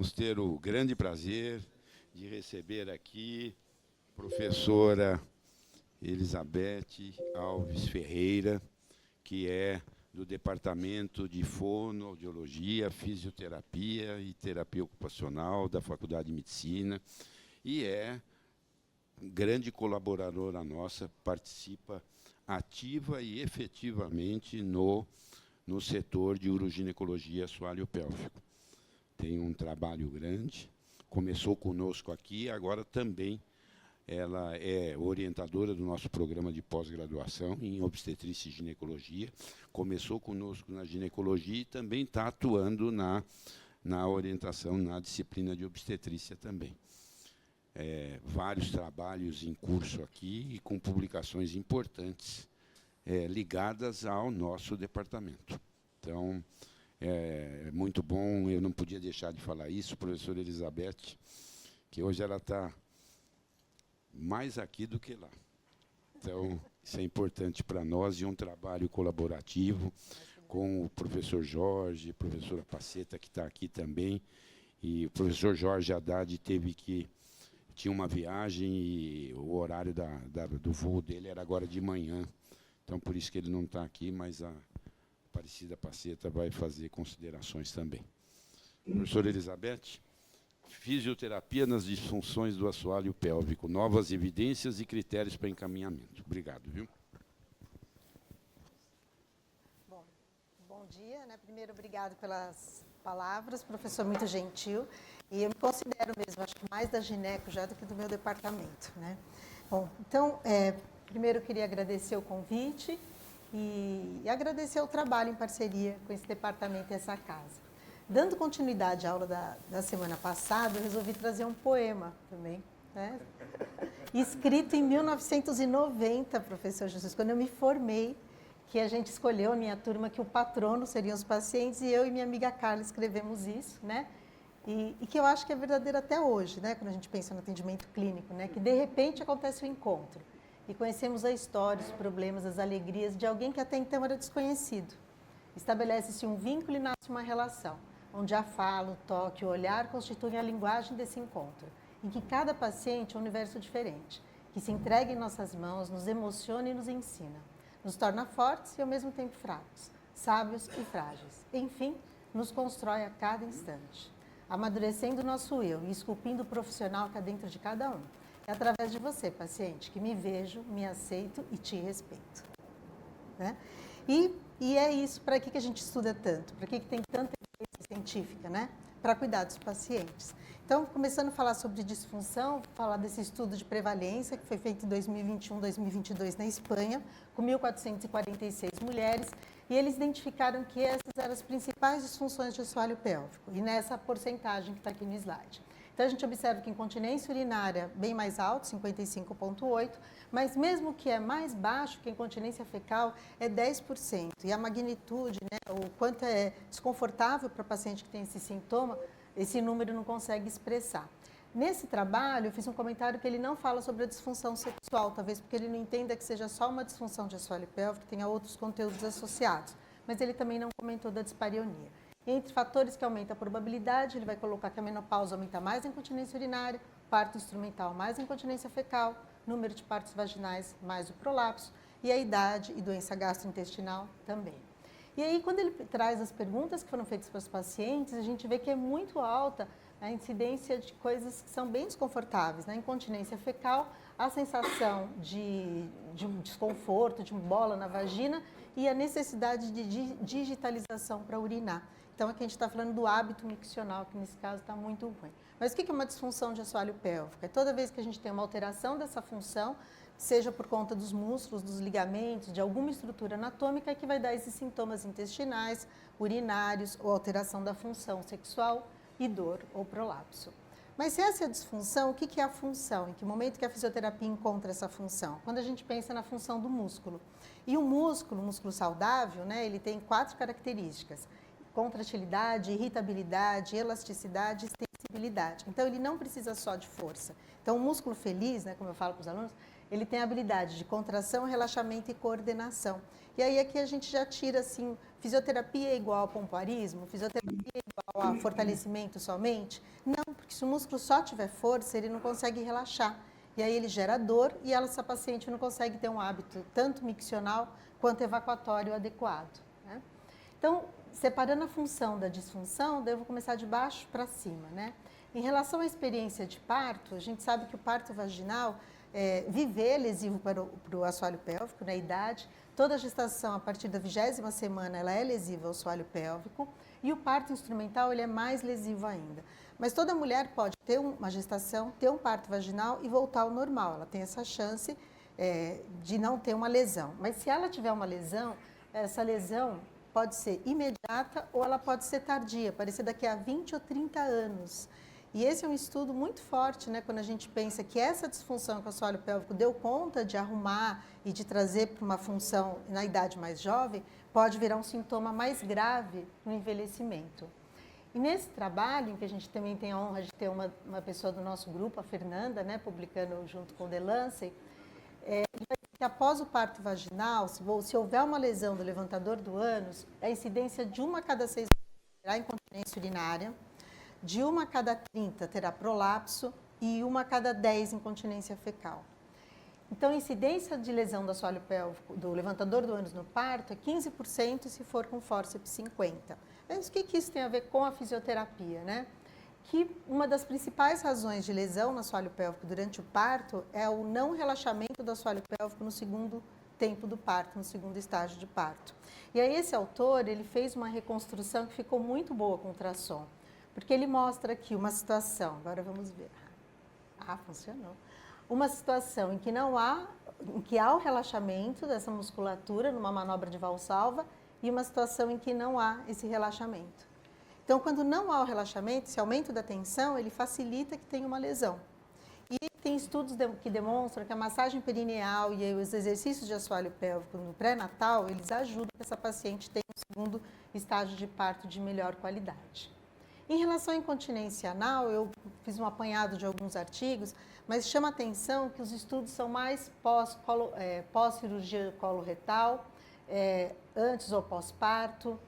vamos ter o grande prazer de receber aqui a professora Elizabeth Alves Ferreira, que é do Departamento de Fonoaudiologia, Fisioterapia e Terapia Ocupacional da Faculdade de Medicina, e é grande colaboradora nossa, participa ativa e efetivamente no setor de uroginecologia assoalho-pélvico. Tem um trabalho grande, começou conosco aqui, agora também ela é orientadora do nosso programa de pós-graduação em obstetrícia e ginecologia, começou conosco na ginecologia e também está atuando na orientação na disciplina de obstetrícia também. Vários trabalhos em curso aqui e com publicações importantes ligadas ao nosso departamento. Então, é muito bom, eu não podia deixar de falar isso, professora Elizabeth, que hoje ela está mais aqui do que lá. Então, isso é importante para nós e um trabalho colaborativo com o professor Jorge, a professora Paceta, que está aqui também, e o professor Jorge Haddad tinha uma viagem e o horário do voo dele era agora de manhã. Então, por isso que ele não está aqui, mas a Aparecida Paceta vai fazer considerações também. Professora Elizabeth, fisioterapia nas disfunções do assoalho pélvico, novas evidências e critérios para encaminhamento. Obrigado, viu? Bom dia, né? Primeiro, obrigado pelas palavras, professor muito gentil. E eu me considero mesmo, acho que mais da gineco já do que do meu departamento, né? Bom, então, primeiro eu queria agradecer o convite e agradecer o trabalho em parceria com esse departamento e essa casa. Dando continuidade à aula da semana passada, eu resolvi trazer um poema também, né? Escrito em 1990, professor Jesus, quando eu me formei, que a gente escolheu, a minha turma, que o patrono seriam os pacientes, e eu e minha amiga Carla escrevemos isso, né? E que eu acho que é verdadeiro até hoje, né? Quando a gente pensa no atendimento clínico, né? Que de repente acontece o encontro e conhecemos a história, os problemas, as alegrias de alguém que até então era desconhecido. Estabelece-se um vínculo e nasce uma relação, onde a fala, o toque, o olhar constituem a linguagem desse encontro, em que cada paciente é um universo diferente, que se entrega em nossas mãos, nos emociona e nos ensina, nos torna fortes e ao mesmo tempo fracos, sábios e frágeis. Enfim, nos constrói a cada instante, amadurecendo o nosso eu e esculpindo o profissional que há dentro de cada um. É através de você, paciente, que me vejo, me aceito e te respeito. Né? E é isso, para que a gente estuda tanto? Para que tem tanta evidência científica, né? Para cuidar dos pacientes. Então, começando a falar sobre disfunção, falar desse estudo de prevalência, que foi feito em 2021, 2022 na Espanha, com 1.446 mulheres, e eles identificaram que essas eram as principais disfunções de assoalho pélvico, e nessa porcentagem que está aqui no slide. Então, a gente observa que incontinência urinária bem mais alto, 55,8%, mas mesmo que é mais baixo que a incontinência fecal, é 10%. E a magnitude, né, o quanto é desconfortável para o paciente que tem esse sintoma, esse número não consegue expressar. Nesse trabalho, eu fiz um comentário que ele não fala sobre a disfunção sexual, talvez porque ele não entenda que seja só uma disfunção de assoalho pélvico, que tenha outros conteúdos associados. Mas ele também não comentou da dispareunia. Entre fatores que aumentam a probabilidade, ele vai colocar que a menopausa aumenta mais a incontinência urinária, parto instrumental mais a incontinência fecal, número de partos vaginais mais o prolapso, e a idade e doença gastrointestinal também. E aí, quando ele traz as perguntas que foram feitas para os pacientes, a gente vê que é muito alta a incidência de coisas que são bem desconfortáveis. Na incontinência fecal, a sensação de um desconforto, de uma bola na vagina e a necessidade de digitalização para urinar. Então, aqui a gente está falando do hábito miccional, que nesse caso está muito ruim. Mas o que é uma disfunção de assoalho pélvico? É toda vez que a gente tem uma alteração dessa função, seja por conta dos músculos, dos ligamentos, de alguma estrutura anatômica, que vai dar esses sintomas intestinais, urinários ou alteração da função sexual e dor ou prolapso. Mas se essa é a disfunção, o que é a função? Em que momento que a fisioterapia encontra essa função? Quando a gente pensa na função do músculo. E o músculo saudável, né, ele tem 4 características: contratilidade, irritabilidade, elasticidade e extensibilidade. Então, ele não precisa só de força. Então, o músculo feliz, né, como eu falo para os alunos, ele tem a habilidade de contração, relaxamento e coordenação. E aí aqui a gente já tira assim, fisioterapia é igual ao pompoarismo, fisioterapia é igual a fortalecimento somente? Não, porque se o músculo só tiver força, ele não consegue relaxar. E aí ele gera dor e essa paciente não consegue ter um hábito tanto miccional quanto evacuatório adequado, né? Então, separando a função da disfunção, devo começar de baixo para cima, né? Em relação à experiência de parto, a gente sabe que o parto vaginal, viver é lesivo para o assoalho pélvico, na idade. Toda a gestação, a partir da 20ª semana, ela é lesiva ao assoalho pélvico. E o parto instrumental, ele é mais lesivo ainda. Mas toda mulher pode ter uma gestação, ter um parto vaginal e voltar ao normal. Ela tem essa chance de não ter uma lesão. Mas se ela tiver uma lesão, essa lesão pode ser imediata ou ela pode ser tardia, aparecer daqui a 20 ou 30 anos. E esse é um estudo muito forte, né, quando a gente pensa que essa disfunção que o assoalho pélvico deu conta de arrumar e de trazer para uma função na idade mais jovem, pode virar um sintoma mais grave no envelhecimento. E nesse trabalho, em que a gente também tem a honra de ter uma pessoa do nosso grupo, a Fernanda, né, publicando junto com o The Lancet, que após o parto vaginal, se houver uma lesão do levantador do ânus, a incidência de 1 a cada 6 terá incontinência urinária, de 1 a cada 30 terá prolapso e 1 a cada 10 incontinência fecal. Então, a incidência de lesão do assoalho pélvico, do levantador do ânus no parto, é 15% se for com fórceps 50. Mas o que isso tem a ver com a fisioterapia, né? Que uma das principais razões de lesão no assoalho pélvico durante o parto é o não relaxamento do assoalho pélvico no segundo tempo do parto, no segundo estágio de parto. E aí esse autor, ele fez uma reconstrução que ficou muito boa com ultrassom, porque ele mostra aqui uma situação, agora vamos ver. Funcionou. Uma situação em que há o relaxamento dessa musculatura numa manobra de Valsalva e uma situação em que não há esse relaxamento. Então, quando não há o relaxamento, esse aumento da tensão, ele facilita que tenha uma lesão. E tem estudos que demonstram que a massagem perineal e os exercícios de assoalho pélvico no pré-natal, eles ajudam que essa paciente tenha um segundo estágio de parto de melhor qualidade. Em relação à incontinência anal, eu fiz um apanhado de alguns artigos, mas chama a atenção que os estudos são mais pós-cirurgia coloretal, antes ou pós-parto,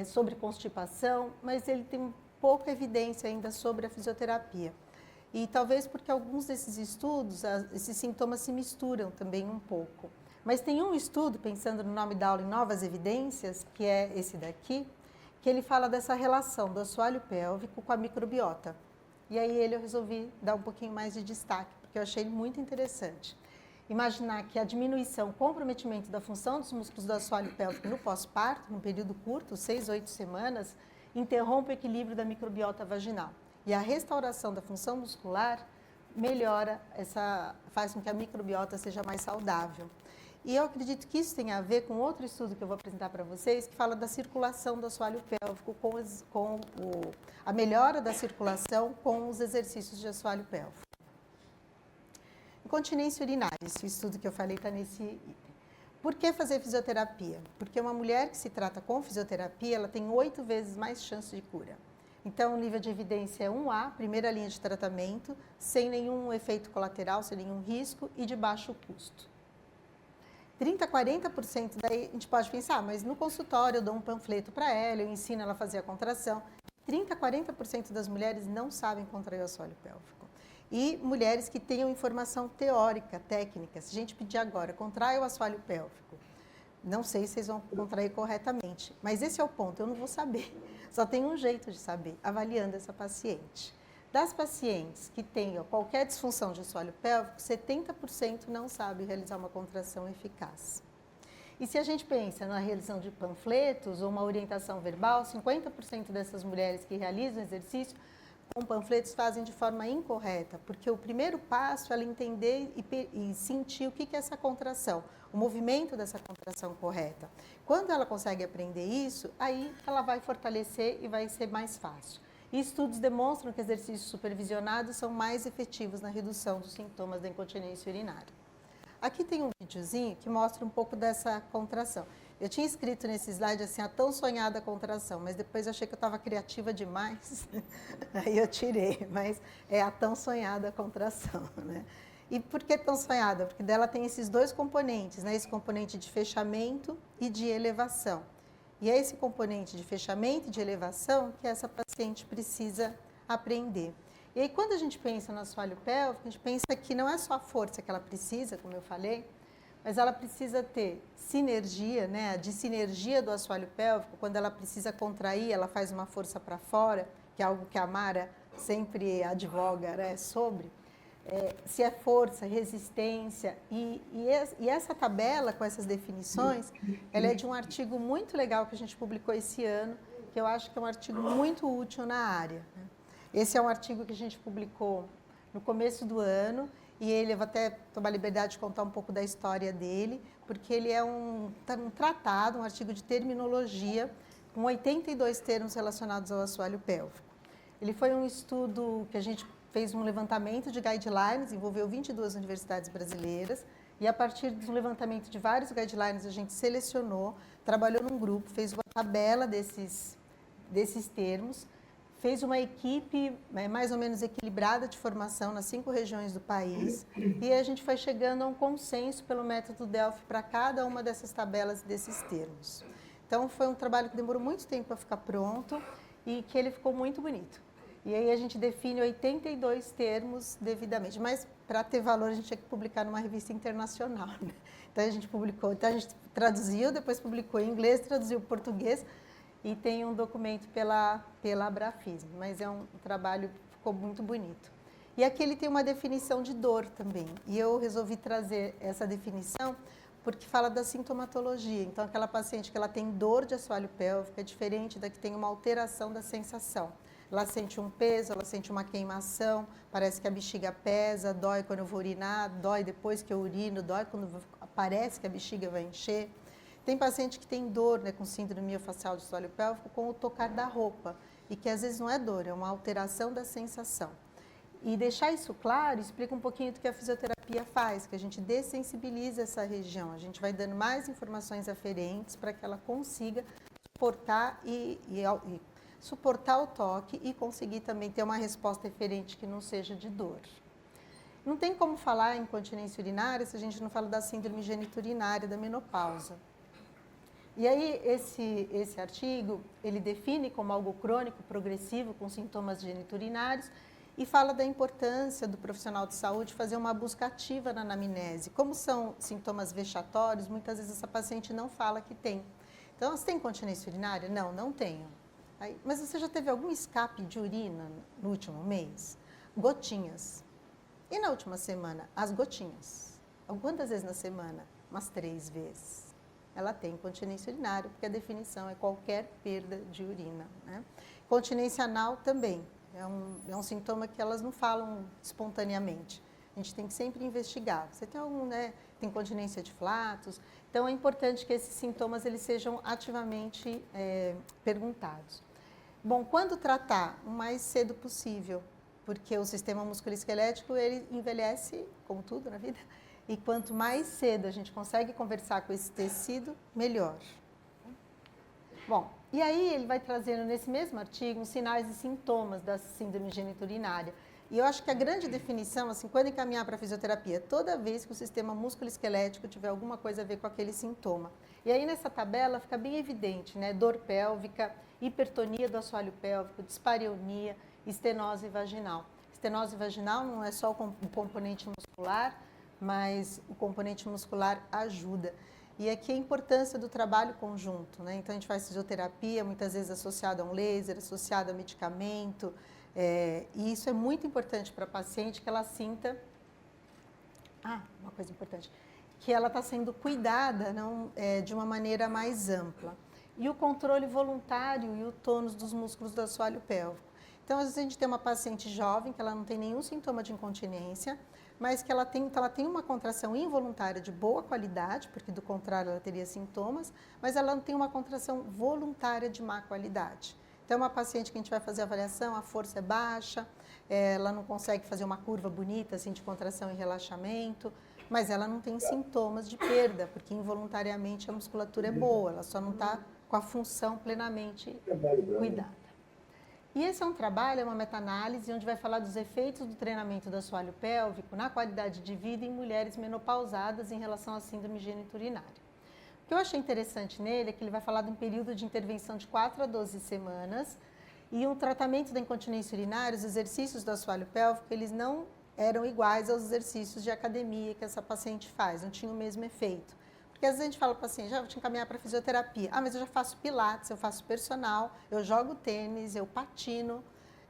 sobre constipação, mas ele tem pouca evidência ainda sobre a fisioterapia. E talvez porque alguns desses estudos, esses sintomas se misturam também um pouco. Mas tem um estudo, pensando no nome da aula em novas evidências, que é esse daqui, que ele fala dessa relação do assoalho pélvico com a microbiota. E aí eu resolvi dar um pouquinho mais de destaque, porque eu achei muito interessante. Imaginar que a diminuição, comprometimento da função dos músculos do assoalho pélvico no pós-parto, num período curto, 6 a 8 semanas, interrompe o equilíbrio da microbiota vaginal. E a restauração da função muscular melhora, faz com que a microbiota seja mais saudável. E eu acredito que isso tem a ver com outro estudo que eu vou apresentar para vocês, que fala da circulação do assoalho pélvico, a melhora da circulação com os exercícios de assoalho pélvico. Incontinência urinária, esse estudo que eu falei está nesse item. Por que fazer fisioterapia? Porque uma mulher que se trata com fisioterapia, ela tem 8 vezes mais chance de cura. Então, o nível de evidência é 1A, primeira linha de tratamento, sem nenhum efeito colateral, sem nenhum risco e de baixo custo. 30% a 40% daí a gente pode pensar, mas no consultório eu dou um panfleto para ela, eu ensino ela a fazer a contração. 30% a 40% das mulheres não sabem contrair o assoalho pélvico. E mulheres que tenham informação teórica, técnica. Se a gente pedir agora, contrai o assoalho pélvico, não sei se vocês vão contrair corretamente, mas esse é o ponto, eu não vou saber. Só tem um jeito de saber, avaliando essa paciente. Das pacientes que tenham qualquer disfunção de assoalho pélvico, 70% não sabe realizar uma contração eficaz. E se a gente pensa na realização de panfletos ou uma orientação verbal, 50% dessas mulheres que realizam exercício com panfletos fazem de forma incorreta, porque o primeiro passo é ela entender e sentir o que é essa contração, o movimento dessa contração correta. Quando ela consegue aprender isso, aí ela vai fortalecer e vai ser mais fácil. E estudos demonstram que exercícios supervisionados são mais efetivos na redução dos sintomas da incontinência urinária. Aqui tem um videozinho que mostra um pouco dessa contração. Eu tinha escrito nesse slide assim, a tão sonhada contração, mas depois eu achei que eu estava criativa demais, aí eu tirei, mas é a tão sonhada contração, né? E por que tão sonhada? Porque dela tem esses dois componentes, né? Esse componente de fechamento e de elevação. E é esse componente de fechamento e de elevação que essa paciente precisa aprender. E aí, quando a gente pensa no assoalho pélvico, a gente pensa que não é só a força que ela precisa, como eu falei, mas ela precisa ter sinergia, né? A dissinergia do assoalho pélvico, quando ela precisa contrair, ela faz uma força para fora, que é algo que a Mara sempre advoga, né, sobre. Se é força, resistência, e essa tabela com essas definições, ela é de um artigo muito legal que a gente publicou esse ano, que eu acho que é um artigo muito útil na área, né? Esse é um artigo que a gente publicou no começo do ano, e ele, eu vou até tomar a liberdade de contar um pouco da história dele, porque ele é um tratado, um artigo de terminologia, com 82 termos relacionados ao assoalho pélvico. Ele foi um estudo que a gente fez um levantamento de guidelines, envolveu 22 universidades brasileiras, e a partir do levantamento de vários guidelines a gente selecionou, trabalhou num grupo, fez uma tabela desses termos, fez uma equipe mais ou menos equilibrada de formação nas 5 regiões do país, e a gente foi chegando a um consenso pelo método Delphi para cada uma dessas tabelas e desses termos. Então, foi um trabalho que demorou muito tempo para ficar pronto e que ele ficou muito bonito. E aí a gente define 82 termos devidamente, mas para ter valor a gente tinha que publicar numa revista internacional, né? Então a gente publicou, então a gente traduziu, depois publicou em inglês, traduziu para português e tem um documento pela Abrafism, mas é um trabalho que ficou muito bonito. E aqui ele tem uma definição de dor também, e eu resolvi trazer essa definição porque fala da sintomatologia. Então aquela paciente que ela tem dor de assoalho pélvico é diferente da que tem uma alteração da sensação. Ela sente um peso, ela sente uma queimação, parece que a bexiga pesa, dói quando eu vou urinar, dói depois que eu urino, dói quando parece que a bexiga vai encher. Tem paciente que tem dor, né, com síndrome miofascial de assoalho pélvico com o tocar da roupa, e que às vezes não é dor, é uma alteração da sensação. E deixar isso claro explica um pouquinho do que a fisioterapia faz, que a gente dessensibiliza essa região, a gente vai dando mais informações aferentes para que ela consiga suportar suportar o toque e conseguir também ter uma resposta referente que não seja de dor. Não tem como falar em incontinência urinária se a gente não fala da síndrome geniturinária da menopausa. E aí esse artigo, ele define como algo crônico, progressivo, com sintomas geniturinários e fala da importância do profissional de saúde fazer uma busca ativa na anamnese. Como são sintomas vexatórios, muitas vezes essa paciente não fala que tem. Então, você tem incontinência urinária? Não, não tenho. Aí, mas você já teve algum escape de urina no último mês? Gotinhas. E na última semana? As gotinhas. Quantas vezes na semana? Umas 3 vezes. Ela tem incontinência urinária, porque a definição é qualquer perda de urina, né? Incontinência anal também. É um sintoma que elas não falam espontaneamente. A gente tem que sempre investigar. Você tem algum, né? Tem incontinência de flatos. Então, é importante que esses sintomas eles sejam ativamente perguntados. Bom, quando tratar? O mais cedo possível, porque o sistema musculoesquelético ele envelhece, como tudo na vida, e quanto mais cedo a gente consegue conversar com esse tecido, melhor. Bom, e aí ele vai trazendo nesse mesmo artigo os sinais e sintomas da síndrome geniturinária. E eu acho que a grande definição, assim, quando encaminhar para a fisioterapia, toda vez que o sistema musculoesquelético tiver alguma coisa a ver com aquele sintoma. E aí nessa tabela fica bem evidente, né? Dor pélvica, hipertonia do assoalho pélvico, dispareunia, estenose vaginal. Estenose vaginal não é só o componente muscular, mas o componente muscular ajuda. E aqui a importância do trabalho conjunto, né? Então a gente faz fisioterapia, muitas vezes associada a um laser, associada a medicamento, e isso é muito importante para a paciente que ela sinta, uma coisa importante, que ela está sendo cuidada de uma maneira mais ampla. E o controle voluntário e o tônus dos músculos do assoalho pélvico. Então, às vezes a gente tem uma paciente jovem que ela não tem nenhum sintoma de incontinência, mas que ela tem uma contração involuntária de boa qualidade, porque do contrário ela teria sintomas, mas ela não tem uma contração voluntária de má qualidade. Então, é uma paciente que a gente vai fazer a avaliação, a força é baixa, ela não consegue fazer uma curva bonita assim, de contração e relaxamento, mas ela não tem sintomas de perda, porque involuntariamente a musculatura é boa, ela só não está com a função plenamente cuidada. E esse é um trabalho, é uma meta-análise, onde vai falar dos efeitos do treinamento do assoalho pélvico na qualidade de vida em mulheres menopausadas em relação à síndrome geniturinária. O que eu achei interessante nele é que ele vai falar de um período de intervenção de 4 a 12 semanas e um tratamento da incontinência urinária, os exercícios do assoalho pélvico, eles não eram iguais aos exercícios de academia que essa paciente faz, não tinham o mesmo efeito. Porque às vezes a gente fala para o paciente, já vou te encaminhar para fisioterapia. Ah, mas eu já faço pilates, eu faço personal, eu jogo tênis, eu patino.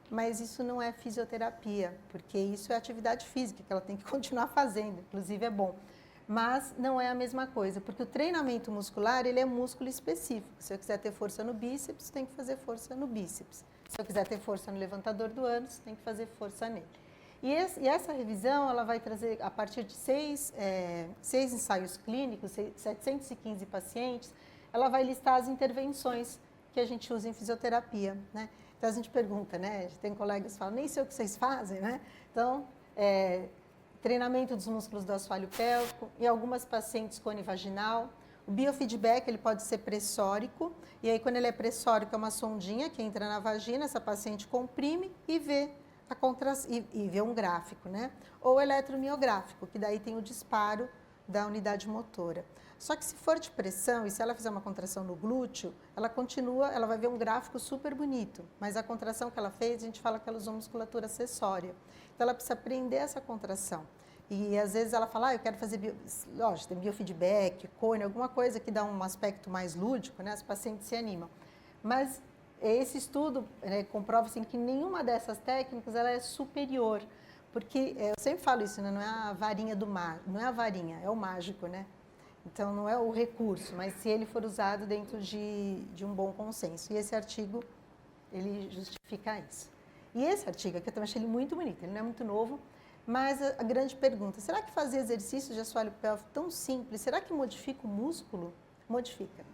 Mas isso não é fisioterapia, porque isso é atividade física que ela tem que continuar fazendo, inclusive é bom. Mas não é a mesma coisa, porque o treinamento muscular, ele é músculo específico. Se eu quiser ter força no bíceps, tem que fazer força no bíceps. Se eu quiser ter força no levantador do ânus, tem que fazer força nele. E essa revisão, ela vai trazer, a partir de 6 ensaios clínicos, 715 pacientes, ela vai listar as intervenções que a gente usa em fisioterapia, né? Então, a gente pergunta, né? Tem colegas que falam, nem sei o que vocês fazem, né? Então, treinamento dos músculos do assoalho pélvico, em algumas pacientes cone-vaginal. O biofeedback, ele pode ser pressórico, e aí quando ele é pressórico é uma sondinha que entra na vagina, essa paciente comprime e vê e vê um gráfico, né? Ou eletromiográfico, que daí tem o disparo da unidade motora. Só que se for de pressão e se ela fizer uma contração no glúteo, ela continua, ela vai ver um gráfico super bonito, mas a contração que ela fez, a gente fala que ela usou musculatura acessória. Então ela precisa prender essa contração. E às vezes ela fala, eu quero fazer, lógico, tem biofeedback, cone, alguma coisa que dá um aspecto mais lúdico, né? As pacientes se animam. Mas esse estudo comprova assim, que nenhuma dessas técnicas ela é superior, porque eu sempre falo isso, né? Não é a varinha do mar, não é a varinha, é o mágico, né? Então não é o recurso, mas se ele for usado dentro de um bom consenso. E esse artigo, ele justifica isso. E esse artigo aqui eu também achei ele muito bonito, ele não é muito novo, mas a grande pergunta, será que fazer exercícios de assoalho pélvico tão simples, será que modifica o músculo? Modifica.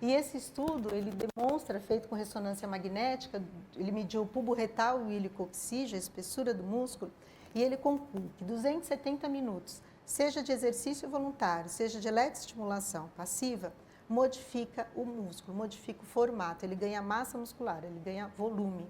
E esse estudo, ele demonstra, feito com ressonância magnética, ele mediu o bulbo retal e o ilho coxígeo, a espessura do músculo, e ele conclui que 270 minutos, seja de exercício voluntário, seja de eletroestimulação passiva, modifica o músculo, modifica o formato, ele ganha massa muscular, ele ganha volume.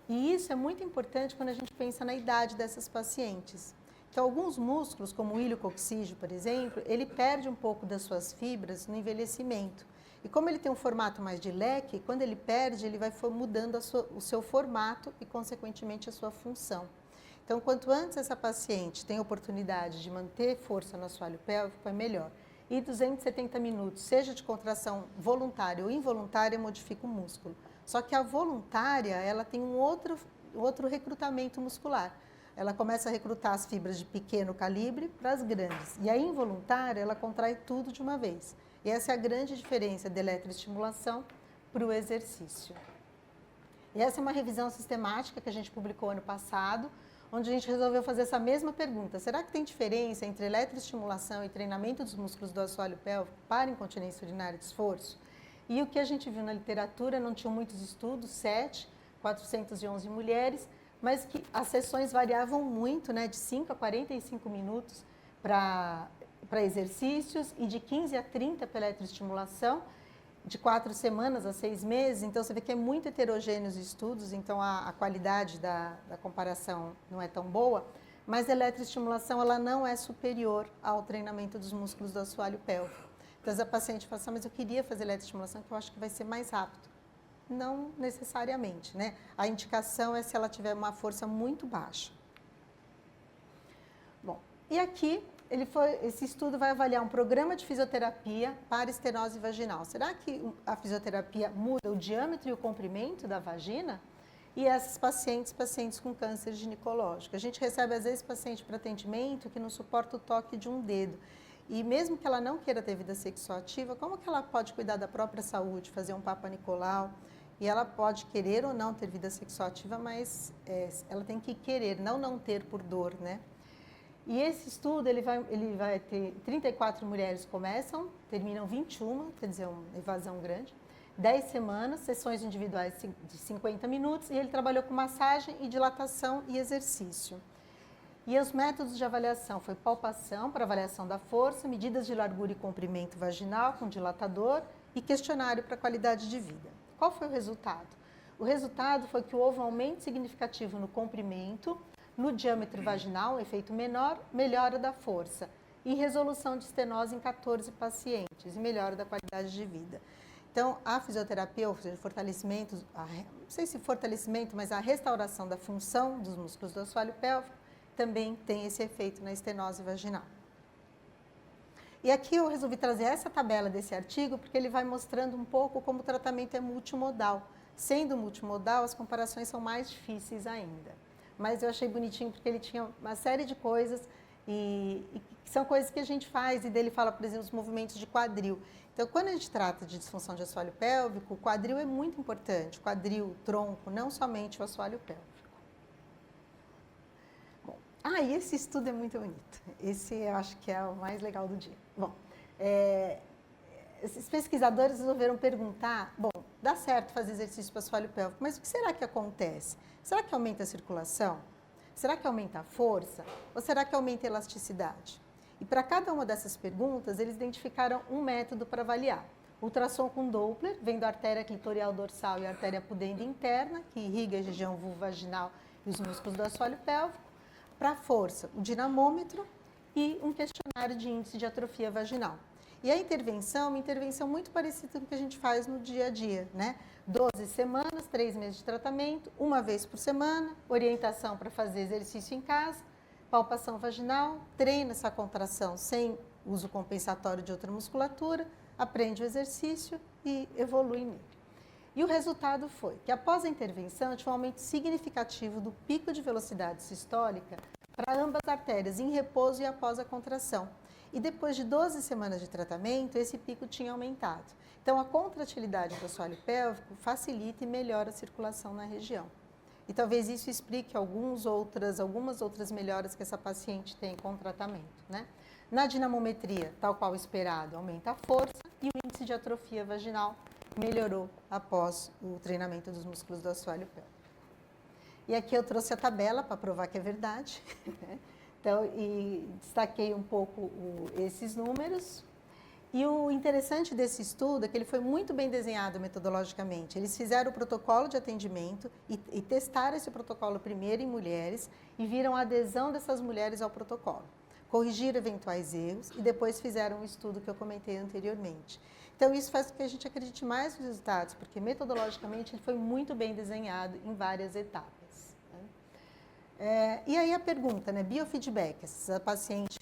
E isso é muito importante quando a gente pensa na idade dessas pacientes. Então, alguns músculos, como o ilho coxígeo, por exemplo, ele perde um pouco das suas fibras no envelhecimento. E como ele tem um formato mais de leque, quando ele perde, ele vai mudando o seu formato e, consequentemente, a sua função. Então, quanto antes essa paciente tem a oportunidade de manter força no assoalho pélvico, é melhor. E 270 minutos, seja de contração voluntária ou involuntária, modifica o músculo. Só que a voluntária, ela tem um outro recrutamento muscular. Ela começa a recrutar as fibras de pequeno calibre para as grandes. E a involuntária, ela contrai tudo de uma vez. E essa é a grande diferença da eletroestimulação para o exercício. E essa é uma revisão sistemática que a gente publicou ano passado, onde a gente resolveu fazer essa mesma pergunta. Será que tem diferença entre eletroestimulação e treinamento dos músculos do assoalho pélvico para incontinência urinária de esforço? E o que a gente viu na literatura, não tinham muitos estudos, 411 mulheres, mas que as sessões variavam muito, né, de 5 a 45 minutos para exercícios e de 15 a 30 para eletroestimulação, de 4 semanas a 6 meses. Então, você vê que é muito heterogêneo os estudos, então a qualidade da comparação não é tão boa, mas a eletroestimulação ela não é superior ao treinamento dos músculos do assoalho pélvico. Então, a paciente fala assim, mas eu queria fazer eletroestimulação, que eu acho que vai ser mais rápido. Não necessariamente, né? A indicação é se ela tiver uma força muito baixa. Bom, e aqui esse estudo vai avaliar um programa de fisioterapia para estenose vaginal. Será que a fisioterapia muda o diâmetro e o comprimento da vagina? E essas pacientes com câncer ginecológico. A gente recebe, às vezes, paciente para atendimento que não suporta o toque de um dedo. E mesmo que ela não queira ter vida sexual ativa, como que ela pode cuidar da própria saúde, fazer um Papa Nicolau? E ela pode querer ou não ter vida sexual ativa, mas ela tem que querer, não ter por dor, né? E esse estudo, ele vai ter 34 mulheres começam, terminam 21, quer dizer, uma evasão grande, 10 semanas, sessões individuais de 50 minutos, e ele trabalhou com massagem e dilatação e exercício. E os métodos de avaliação foi palpação para avaliação da força, medidas de largura e comprimento vaginal com dilatador e questionário para qualidade de vida. Qual foi o resultado? O resultado foi que houve um aumento significativo no comprimento, no diâmetro vaginal, efeito menor, melhora da força. e resolução de estenose em 14 pacientes e melhora da qualidade de vida. Então, a fisioterapia, ou seja, fortalecimento, não sei se fortalecimento, mas a restauração da função dos músculos do assoalho pélvico também tem esse efeito na estenose vaginal. E aqui eu resolvi trazer essa tabela desse artigo, porque ele vai mostrando um pouco como o tratamento é multimodal. Sendo multimodal, as comparações são mais difíceis ainda. Mas eu achei bonitinho porque ele tinha uma série de coisas e são coisas que a gente faz, e dele fala, por exemplo, os movimentos de quadril. Então, quando a gente trata de disfunção de assoalho pélvico, o quadril é muito importante, o quadril, o tronco, não somente o assoalho pélvico. Bom, e esse estudo é muito bonito. Esse eu acho que é o mais legal do dia. Bom, esses pesquisadores resolveram perguntar, bom, dá certo fazer exercício para o assoalho pélvico, mas o que será que acontece? Será que aumenta a circulação? Será que aumenta a força? Ou será que aumenta a elasticidade? E para cada uma dessas perguntas, eles identificaram um método para avaliar. Ultrassom com Doppler, vendo a artéria clitorial dorsal e a artéria pudenda interna, que irriga a região vulvovaginal e os músculos do assoalho pélvico. Para a força, o dinamômetro e um questionário de índice de atrofia vaginal. E a intervenção é uma intervenção muito parecida com o que a gente faz no dia a dia, né? 12 semanas, 3 meses de tratamento, uma vez por semana, orientação para fazer exercício em casa, palpação vaginal, treina essa contração sem uso compensatório de outra musculatura, aprende o exercício e evolui nele. E o resultado foi que após a intervenção, tinha um aumento significativo do pico de velocidade sistólica para ambas artérias, em repouso e após a contração. E depois de 12 semanas de tratamento, esse pico tinha aumentado. Então, a contratilidade do assoalho pélvico facilita e melhora a circulação na região. E talvez isso explique algumas outras melhoras que essa paciente tem com o tratamento, né? Na dinamometria, tal qual esperado, aumenta a força e o índice de atrofia vaginal melhorou após o treinamento dos músculos do assoalho pélvico. E aqui eu trouxe a tabela para provar que é verdade. Então, destaquei um pouco esses números. E o interessante desse estudo é que ele foi muito bem desenhado metodologicamente. Eles fizeram o protocolo de atendimento e testaram esse protocolo primeiro em mulheres e viram a adesão dessas mulheres ao protocolo. Corrigiram eventuais erros e depois fizeram um estudo que eu comentei anteriormente. Então, isso faz com que a gente acredite mais nos resultados, porque metodologicamente ele foi muito bem desenhado em várias etapas. E aí a pergunta, né, biofeedback, essa paciente,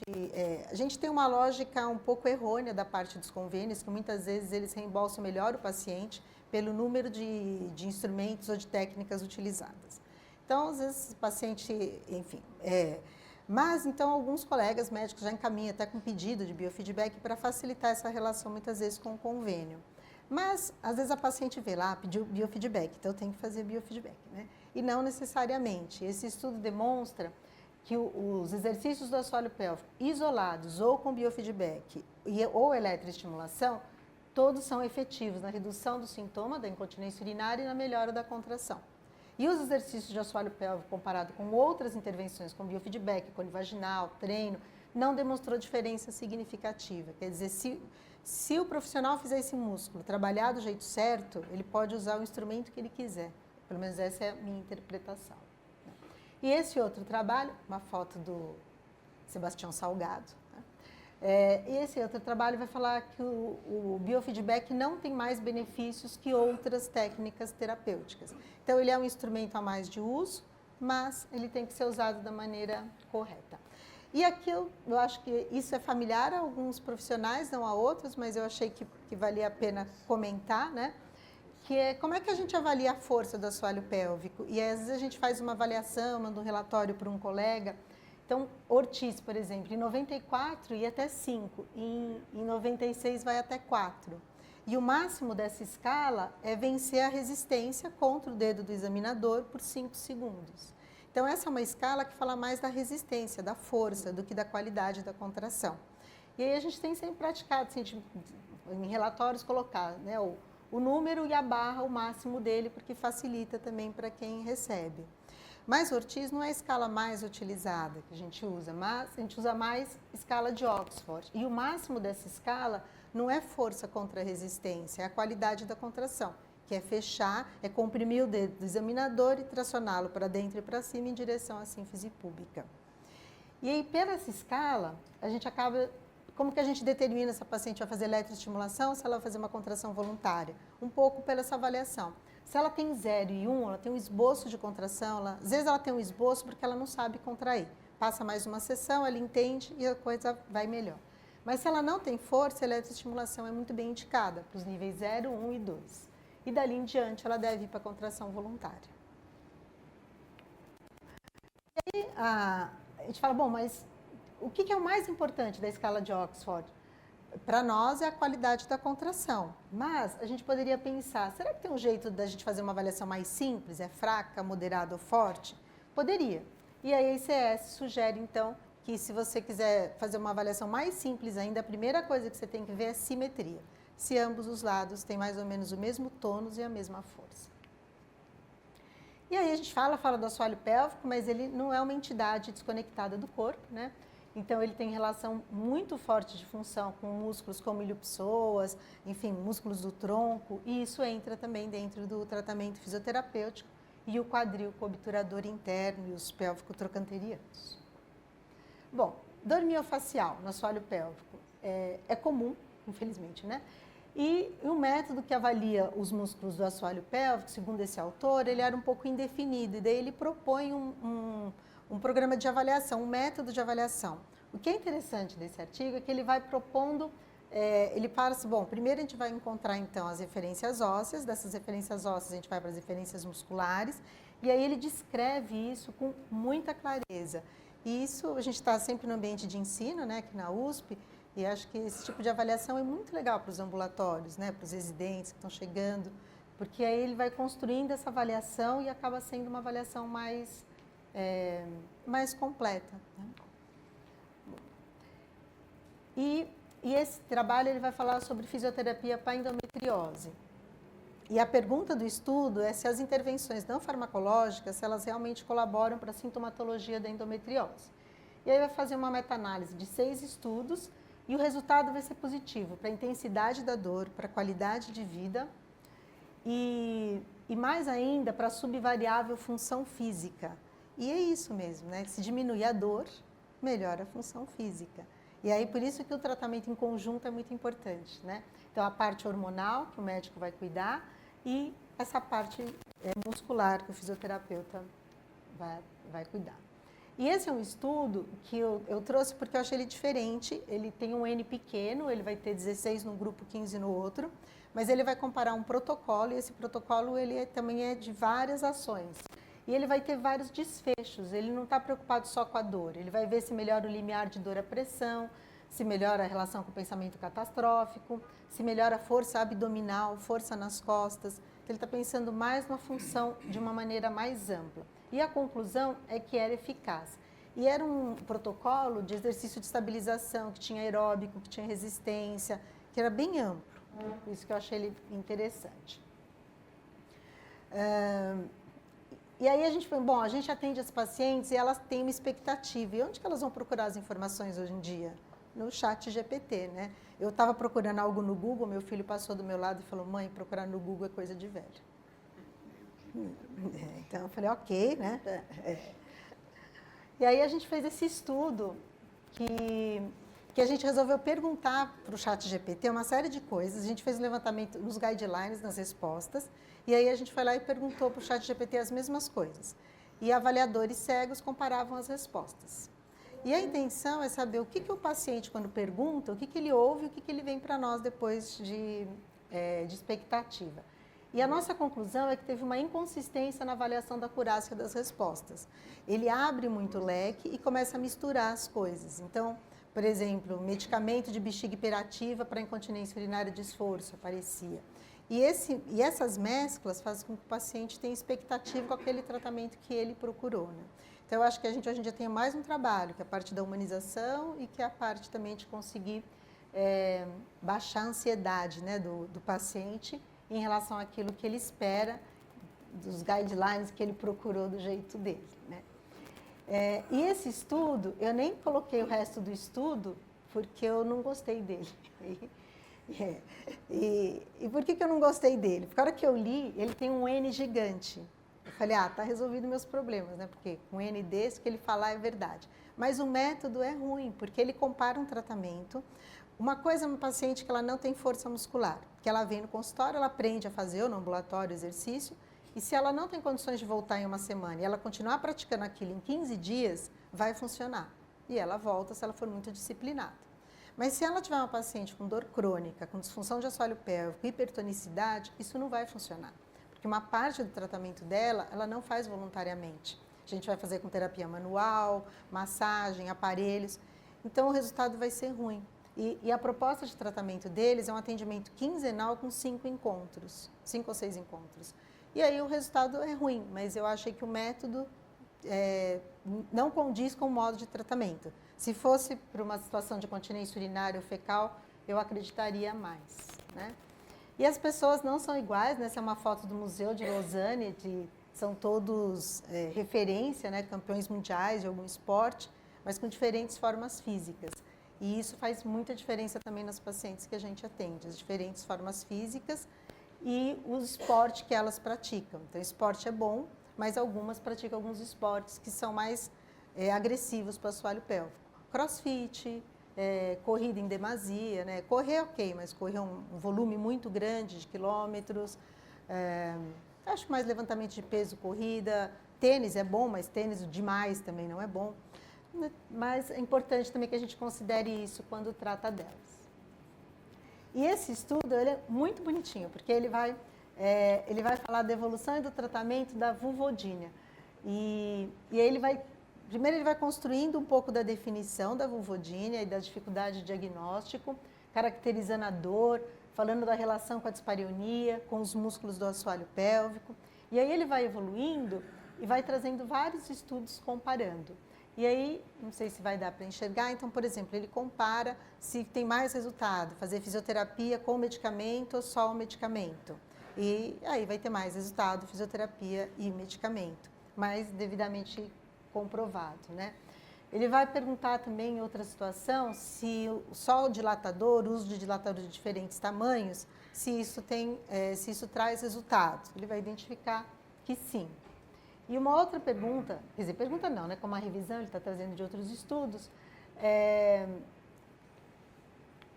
a gente tem uma lógica um pouco errônea da parte dos convênios, que muitas vezes eles reembolsam melhor o paciente pelo número de instrumentos ou de técnicas utilizadas. Então, às vezes o paciente, enfim, mas então alguns colegas médicos já encaminham até com pedido de biofeedback para facilitar essa relação muitas vezes com o convênio. Mas, às vezes a paciente vê lá, pediu biofeedback, então eu tenho que fazer biofeedback, né? E não necessariamente. Esse estudo demonstra que os exercícios do assoalho pélvico isolados ou com biofeedback ou eletroestimulação, todos são efetivos na redução do sintoma da incontinência urinária e na melhora da contração. E os exercícios de assoalho pélvico comparado com outras intervenções, com biofeedback, cone vaginal, treino, não demonstrou diferença significativa. Quer dizer, se o profissional fizer esse músculo, trabalhar do jeito certo, ele pode usar o instrumento que ele quiser. Pelo menos essa é a minha interpretação. E esse outro trabalho, uma foto do Sebastião Salgado, né? E esse outro trabalho vai falar que o biofeedback não tem mais benefícios que outras técnicas terapêuticas. Então, ele é um instrumento a mais de uso, mas ele tem que ser usado da maneira correta. E aqui eu acho que isso é familiar a alguns profissionais, não a outros, mas eu achei que valia a pena comentar, né? Que é como é que a gente avalia a força do assoalho pélvico. E às vezes a gente faz uma avaliação, manda um relatório para um colega. Então, Ortiz, por exemplo, em 94 ia até 5, em 96 vai até 4. E o máximo dessa escala é vencer a resistência contra o dedo do examinador por 5 segundos. Então, essa é uma escala que fala mais da resistência, da força, do que da qualidade da contração. E aí a gente tem sempre praticado, assim, em relatórios, colocar, né, o número e a barra, o máximo dele, porque facilita também para quem recebe. Mas o Ortiz não é a escala mais utilizada que a gente usa, mas a gente usa mais escala de Oxford. E o máximo dessa escala não é força contra a resistência, é a qualidade da contração, que é fechar, é comprimir o dedo do examinador e tracioná-lo para dentro e para cima em direção à sínfise púbica. E aí, pela essa escala, a gente acaba... Como que a gente determina se a paciente vai fazer eletroestimulação, se ela vai fazer uma contração voluntária? Um pouco pela essa avaliação. Se ela tem 0 e 1, ela tem um esboço de contração, às vezes ela tem um esboço porque ela não sabe contrair. Passa mais uma sessão, ela entende e a coisa vai melhor. Mas se ela não tem força, a eletroestimulação é muito bem indicada para os níveis 0, 1 e 2. E dali em diante ela deve ir para a contração voluntária. E aí a gente fala, bom, mas o que é o mais importante da escala de Oxford? Para nós é a qualidade da contração, mas a gente poderia pensar, será que tem um jeito da gente fazer uma avaliação mais simples, é fraca, moderada ou forte? Poderia. E a ICS sugere, então, que se você quiser fazer uma avaliação mais simples ainda, a primeira coisa que você tem que ver é simetria. Se ambos os lados têm mais ou menos o mesmo tônus e a mesma força. E aí a gente fala do assoalho pélvico, mas ele não é uma entidade desconectada do corpo, né? Então, ele tem relação muito forte de função com músculos como ilho-psoas, enfim, músculos do tronco, e isso entra também dentro do tratamento fisioterapêutico e o quadril coobturador interno e os pélvico-trocanterianos. Bom, dor miofacial no assoalho pélvico é comum, infelizmente, né? E o método que avalia os músculos do assoalho pélvico, segundo esse autor, ele era um pouco indefinido, e daí ele propõe um programa de avaliação, um método de avaliação. O que é interessante desse artigo é que ele vai propondo, ele fala assim, bom, primeiro a gente vai encontrar então as referências ósseas, dessas referências ósseas a gente vai para as referências musculares, e aí ele descreve isso com muita clareza. E isso, a gente está sempre no ambiente de ensino, né, aqui na USP, e acho que esse tipo de avaliação é muito legal para os ambulatórios, né, para os residentes que estão chegando, porque aí ele vai construindo essa avaliação e acaba sendo uma avaliação mais completa. Né? E esse trabalho ele vai falar sobre fisioterapia para endometriose. E a pergunta do estudo é se as intervenções não farmacológicas, se elas realmente colaboram para a sintomatologia da endometriose. E aí vai fazer uma meta-análise de 6 estudos e o resultado vai ser positivo para a intensidade da dor, para a qualidade de vida e mais ainda para a subvariável função física. E é isso mesmo, né? Se diminuir a dor, melhora a função física. E aí, por isso que o tratamento em conjunto é muito importante, né? Então, a parte hormonal, que o médico vai cuidar, e essa parte muscular, que o fisioterapeuta vai cuidar. E esse é um estudo que eu trouxe porque eu achei ele diferente. Ele tem um N pequeno, ele vai ter 16 num grupo, 15 no outro, mas ele vai comparar um protocolo, e esse protocolo ele também é de várias ações. E ele vai ter vários desfechos, ele não está preocupado só com a dor, ele vai ver se melhora o limiar de dor à pressão, se melhora a relação com o pensamento catastrófico, se melhora a força abdominal, força nas costas. Então, ele está pensando mais na função de uma maneira mais ampla. E a conclusão é que era eficaz. E era um protocolo de exercício de estabilização, que tinha aeróbico, que tinha resistência, que era bem amplo. Por isso que eu achei ele interessante. E aí a gente foi, bom, a gente atende as pacientes e elas têm uma expectativa. E onde que elas vão procurar as informações hoje em dia? No chat GPT, né? Eu estava procurando algo no Google, meu filho passou do meu lado e falou, mãe, procurar no Google é coisa de velho. Então eu falei, ok, né? E aí a gente fez esse estudo que a gente resolveu perguntar para o chat GPT uma série de coisas. A gente fez um levantamento nos guidelines, nas respostas, e aí a gente foi lá e perguntou para o chat GPT as mesmas coisas. E avaliadores cegos comparavam as respostas. E a intenção é saber o que o paciente, quando pergunta, o que ele ouve e o que ele vem para nós depois de expectativa. E a nossa conclusão é que teve uma inconsistência na avaliação da acurácia das respostas. Ele abre muito o leque e começa a misturar as coisas. Então, por exemplo, medicamento de bexiga hiperativa para incontinência urinária de esforço, aparecia. E essas mesclas fazem com que o paciente tenha expectativa com aquele tratamento que ele procurou, né? Então, eu acho que a gente hoje em dia tem mais um trabalho, que é a parte da humanização e que é a parte também de conseguir baixar a ansiedade, né, do paciente em relação àquilo que ele espera, dos guidelines que ele procurou do jeito dele, né? E esse estudo, eu nem coloquei o resto do estudo porque eu não gostei dele. E por que eu não gostei dele? Porque a hora que eu li, ele tem um N gigante. Eu falei, tá resolvido meus problemas, né? Porque com ND, se que ele falar é verdade. Mas o método é ruim, porque ele compara um tratamento. Uma coisa é uma paciente que ela não tem força muscular, que ela vem no consultório, ela aprende a fazer no ambulatório exercício, e se ela não tem condições de voltar em uma semana e ela continuar praticando aquilo em 15 dias, vai funcionar. E ela volta se ela for muito disciplinada. Mas se ela tiver uma paciente com dor crônica, com disfunção de assoalho pélvico, hipertonicidade, isso não vai funcionar. Porque uma parte do tratamento dela, ela não faz voluntariamente. A gente vai fazer com terapia manual, massagem, aparelhos. Então o resultado vai ser ruim. E a proposta de tratamento deles é um atendimento quinzenal com 5 encontros, 5 ou 6 encontros. E aí o resultado é ruim, mas eu achei que o método não condiz com o modo de tratamento. Se fosse para uma situação de continência urinária ou fecal, eu acreditaria mais, né? E as pessoas não são iguais, né? Essa é uma foto do Museu de Lausanne, são todos referência, né? Campeões mundiais de algum esporte, mas com diferentes formas físicas. E isso faz muita diferença também nas pacientes que a gente atende, as diferentes formas físicas e o esporte que elas praticam. Então, esporte é bom, mas algumas praticam alguns esportes que são mais agressivos para o assoalho pélvico. Crossfit, corrida em demasia, né? Correr ok, mas correr um volume muito grande de quilômetros. Acho que mais levantamento de peso, corrida. Tênis é bom, mas tênis demais também não é bom. Mas é importante também que a gente considere isso quando trata delas. E esse estudo ele é muito bonitinho, porque ele vai falar da evolução e do tratamento da vulvodínia. E aí primeiro ele vai construindo um pouco da definição da vulvodínia e da dificuldade de diagnóstico, caracterizando a dor, falando da relação com a dispareunia, com os músculos do assoalho pélvico. E aí ele vai evoluindo e vai trazendo vários estudos comparando. E aí, não sei se vai dar para enxergar, então, por exemplo, ele compara se tem mais resultado, fazer fisioterapia com medicamento ou só o medicamento. E aí vai ter mais resultado, fisioterapia e medicamento, mas devidamente comprovado, né? Ele vai perguntar também em outra situação se só o dilatador, o uso de dilatadores de diferentes tamanhos, se isso traz resultados. Ele vai identificar que sim. E uma outra pergunta, quer dizer, pergunta não, né? Como uma revisão, ele está trazendo de outros estudos,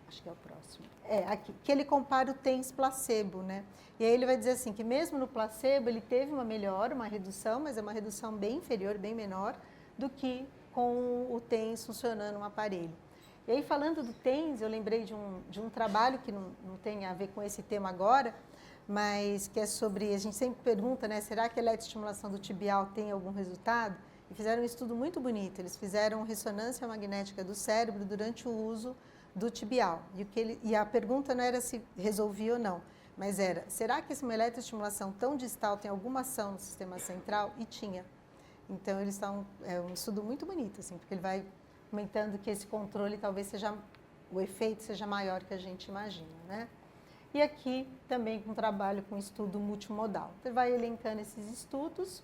acho que é o próximo, aqui, que ele compara o TENS placebo, né? E aí ele vai dizer assim, que mesmo no placebo ele teve uma melhora, uma redução, mas é uma redução bem inferior, bem menor, do que com o TENS funcionando no aparelho. E aí falando do TENS, eu lembrei de um trabalho que não tem a ver com esse tema agora, mas que é sobre, a gente sempre pergunta, né, será que a eletroestimulação do tibial tem algum resultado? E fizeram um estudo muito bonito, eles fizeram ressonância magnética do cérebro durante o uso do tibial. E a pergunta não era se resolvia ou não, mas era, será que uma eletroestimulação tão distal tem alguma ação no sistema central? E tinha. Então, é um estudo muito bonito, assim, porque ele vai comentando que esse controle talvez o efeito seja maior que a gente imagina, né? E aqui também um trabalho com estudo multimodal. Você vai elencando esses estudos.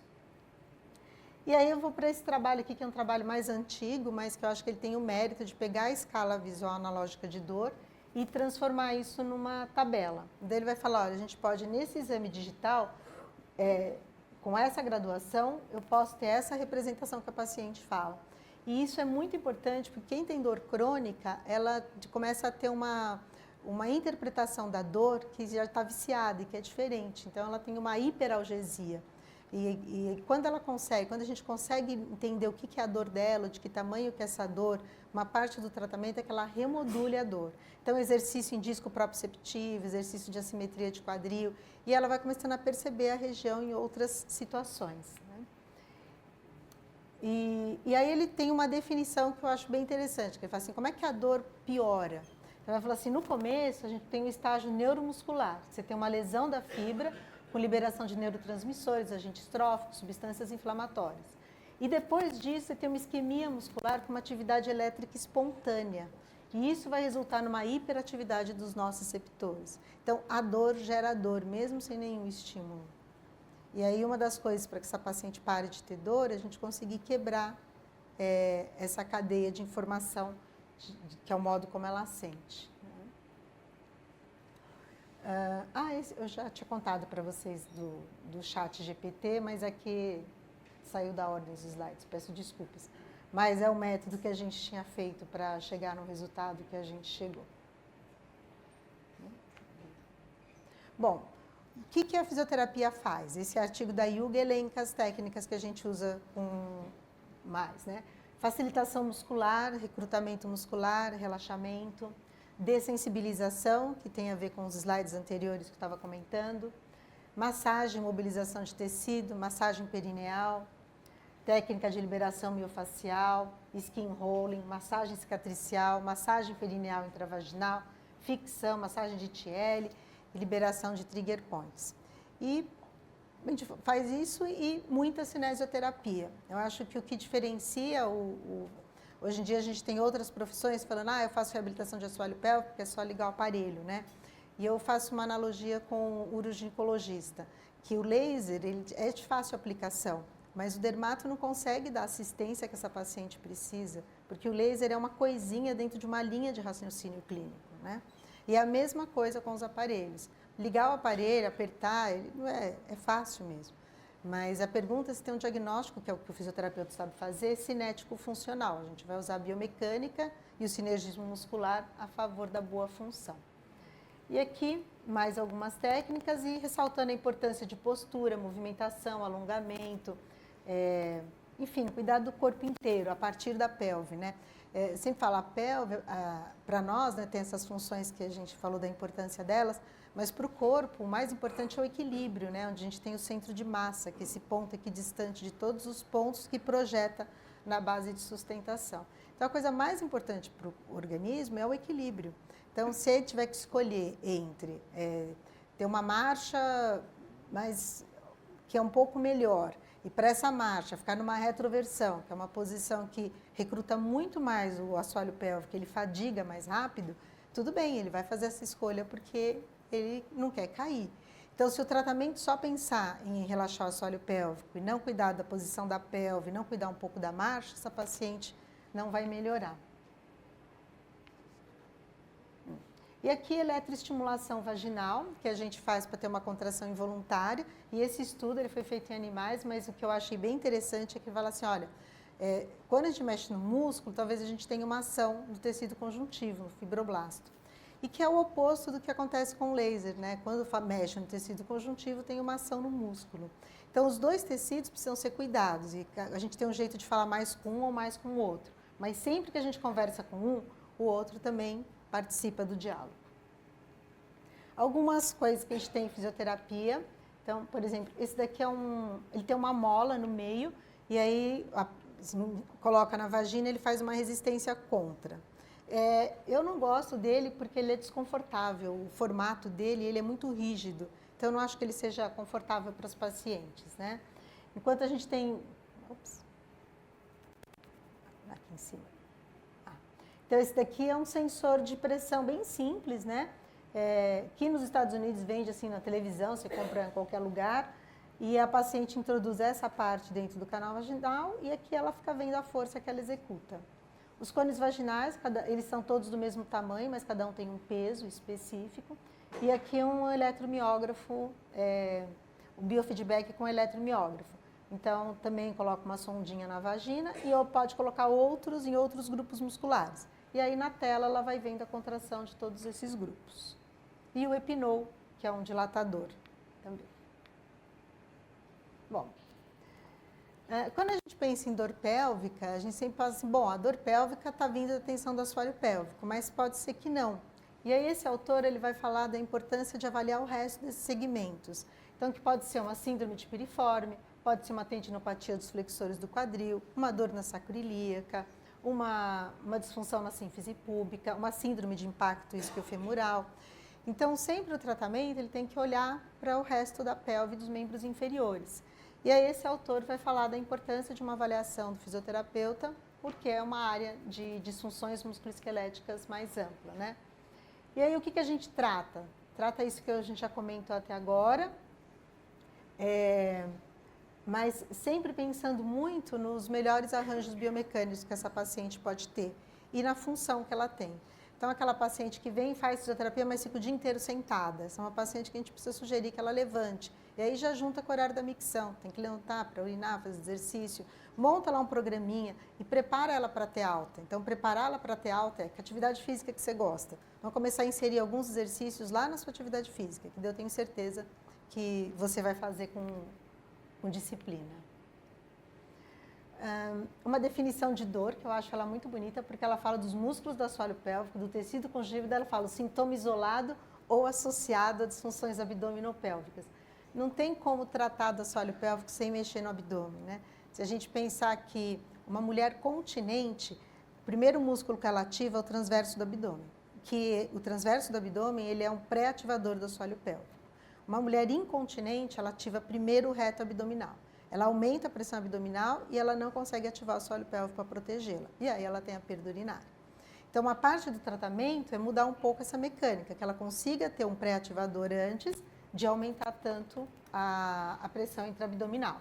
E aí eu vou para esse trabalho aqui, que é um trabalho mais antigo, mas que eu acho que ele tem o mérito de pegar a escala visual analógica de dor e transformar isso numa tabela. Daí ele vai falar, olha, a gente pode, nesse exame digital, com essa graduação, eu posso ter essa representação que a paciente fala. E isso é muito importante, porque quem tem dor crônica, ela começa a ter uma interpretação da dor que já está viciada e que é diferente. Então, ela tem uma hiperalgesia. E quando a gente consegue entender o que é a dor dela, de que tamanho que é essa dor, uma parte do tratamento é que ela remodule a dor. Então, exercício em disco proprioceptivo, exercício de assimetria de quadril, e ela vai começando a perceber a região em outras situações, né? E aí ele tem uma definição que eu acho bem interessante, que ele fala assim, como é que a dor piora? Então, vai falar assim, no começo a gente tem um estágio neuromuscular, você tem uma lesão da fibra, com liberação de neurotransmissores, agentes tróficos, substâncias inflamatórias. E depois disso, você tem uma isquemia muscular com uma atividade elétrica espontânea. E isso vai resultar numa hiperatividade dos nossos receptores. Então, a dor gera dor, mesmo sem nenhum estímulo. E aí, uma das coisas para que essa paciente pare de ter dor, é a gente conseguir quebrar essa cadeia de informação, que é o modo como ela sente. Eu já tinha contado para vocês do chat GPT, mas aqui saiu da ordem dos slides, peço desculpas. Mas é o método que a gente tinha feito para chegar no resultado que a gente chegou. Bom, o que a fisioterapia faz? Esse artigo da Yuga elenca as técnicas que a gente usa mais, né? Facilitação muscular, recrutamento muscular, relaxamento, dessensibilização, que tem a ver com os slides anteriores que eu estava comentando, massagem, mobilização de tecido, massagem perineal, técnica de liberação miofacial, skin rolling, massagem cicatricial, massagem perineal intravaginal, ficção, massagem de TL e liberação de trigger points. E a gente faz isso e muita cinesioterapia. Eu acho que o que diferencia hoje em dia a gente tem outras profissões falando, eu faço reabilitação de assoalho pélvico, porque é só ligar o aparelho, né? E eu faço uma analogia com o uroginecologista, que o laser ele é de fácil aplicação, mas o dermato não consegue dar a assistência que essa paciente precisa, porque o laser é uma coisinha dentro de uma linha de raciocínio clínico, né? E a mesma coisa com os aparelhos. Ligar o aparelho, apertar, é fácil mesmo. Mas a pergunta é se tem um diagnóstico, que é o que o fisioterapeuta sabe fazer, cinético-funcional. A gente vai usar a biomecânica e o sinergismo muscular a favor da boa função. E aqui, mais algumas técnicas e ressaltando a importância de postura, movimentação, alongamento, enfim, cuidar do corpo inteiro, a partir da pelve, né? Sempre falo, a pelve, para nós, né, tem essas funções que a gente falou da importância delas, mas para o corpo, o mais importante é o equilíbrio, né, onde a gente tem o centro de massa, que é esse ponto equidistante de todos os pontos que projeta na base de sustentação. Então, a coisa mais importante para o organismo é o equilíbrio. Então, se ele tiver que escolher entre ter uma marcha que é um pouco melhor, e para essa marcha ficar numa retroversão, que é uma posição que recruta muito mais o assoalho pélvico, ele fadiga mais rápido, tudo bem, ele vai fazer essa escolha porque ele não quer cair. Então, se o tratamento só pensar em relaxar o assoalho pélvico e não cuidar da posição da pelve, não cuidar um pouco da marcha, essa paciente não vai melhorar. E aqui, eletroestimulação vaginal, que a gente faz para ter uma contração involuntária. E esse estudo ele foi feito em animais, mas o que eu achei bem interessante é que fala assim, olha, quando a gente mexe no músculo, talvez a gente tenha uma ação do tecido conjuntivo, no fibroblasto. E que é o oposto do que acontece com o laser, né? Quando mexe no tecido conjuntivo, tem uma ação no músculo. Então, os dois tecidos precisam ser cuidados. E a gente tem um jeito de falar mais com um ou mais com o outro. Mas sempre que a gente conversa com um, o outro também participa do diálogo. Algumas coisas que a gente tem em fisioterapia. Então, por exemplo, esse daqui ele tem uma mola no meio e aí coloca na vagina, ele faz uma resistência contra. Eu não gosto dele porque ele é desconfortável, o formato dele ele é muito rígido, então eu não acho que ele seja confortável para os pacientes, né? Enquanto a gente tem... aqui em cima. Então, esse daqui é um sensor de pressão bem simples, né? Que nos Estados Unidos vende assim na televisão, você compra em qualquer lugar, e a paciente introduz essa parte dentro do canal vaginal e aqui ela fica vendo a força que ela executa. Os cones vaginais, eles são todos do mesmo tamanho, mas cada um tem um peso específico. E aqui um eletromiógrafo, um biofeedback com eletromiógrafo. Então, também coloca uma sondinha na vagina e pode colocar outros em outros grupos musculares. E aí, na tela, ela vai vendo a contração de todos esses grupos. E o Epinol, que é um dilatador também. Bom, quando a gente pensa em dor pélvica, a gente sempre fala assim, bom, a dor pélvica está vindo da tensão do assoalho pélvico, mas pode ser que não. E aí esse autor ele vai falar da importância de avaliar o resto desses segmentos. Então, que pode ser uma síndrome de piriforme, pode ser uma tendinopatia dos flexores do quadril, uma dor na sacroiliaca, uma disfunção na sínfise púbica, uma síndrome de impacto isquiofemoral. Então, sempre o tratamento ele tem que olhar para o resto da pelve dos membros inferiores. E aí esse autor vai falar da importância de uma avaliação do fisioterapeuta, porque é uma área de disfunções musculoesqueléticas mais ampla, né? E aí o que a gente trata? Trata isso que a gente já comentou até agora, mas sempre pensando muito nos melhores arranjos biomecânicos que essa paciente pode ter e na função que ela tem. Então, aquela paciente que vem e faz fisioterapia, mas fica o dia inteiro sentada. Essa é uma paciente que a gente precisa sugerir que ela levante. E aí já junta com o horário da micção. Tem que levantar para urinar, fazer exercício. Monta lá um programinha e prepara ela para ter alta. Então, prepará-la para ter alta é que atividade física que você gosta. Então, começar a inserir alguns exercícios lá na sua atividade física, que eu tenho certeza que você vai fazer com disciplina. Uma definição de dor, que eu acho ela muito bonita, porque ela fala dos músculos do assoalho pélvico, do tecido conjuntivo, ela fala o sintoma isolado ou associado a disfunções abdominopélvicas. Não tem como tratar do assoalho pélvico sem mexer no abdômen, né? Se a gente pensar que uma mulher continente, o primeiro músculo que ela ativa é o transverso do abdômen, que o transverso do abdômen ele é um pré-ativador do assoalho pélvico. Uma mulher incontinente, ela ativa primeiro o reto abdominal. Ela aumenta a pressão abdominal e ela não consegue ativar o assoalho pélvico para protegê-la. E aí ela tem a perda urinária. Então, uma parte do tratamento é mudar um pouco essa mecânica, que ela consiga ter um pré-ativador antes de aumentar tanto a pressão intraabdominal.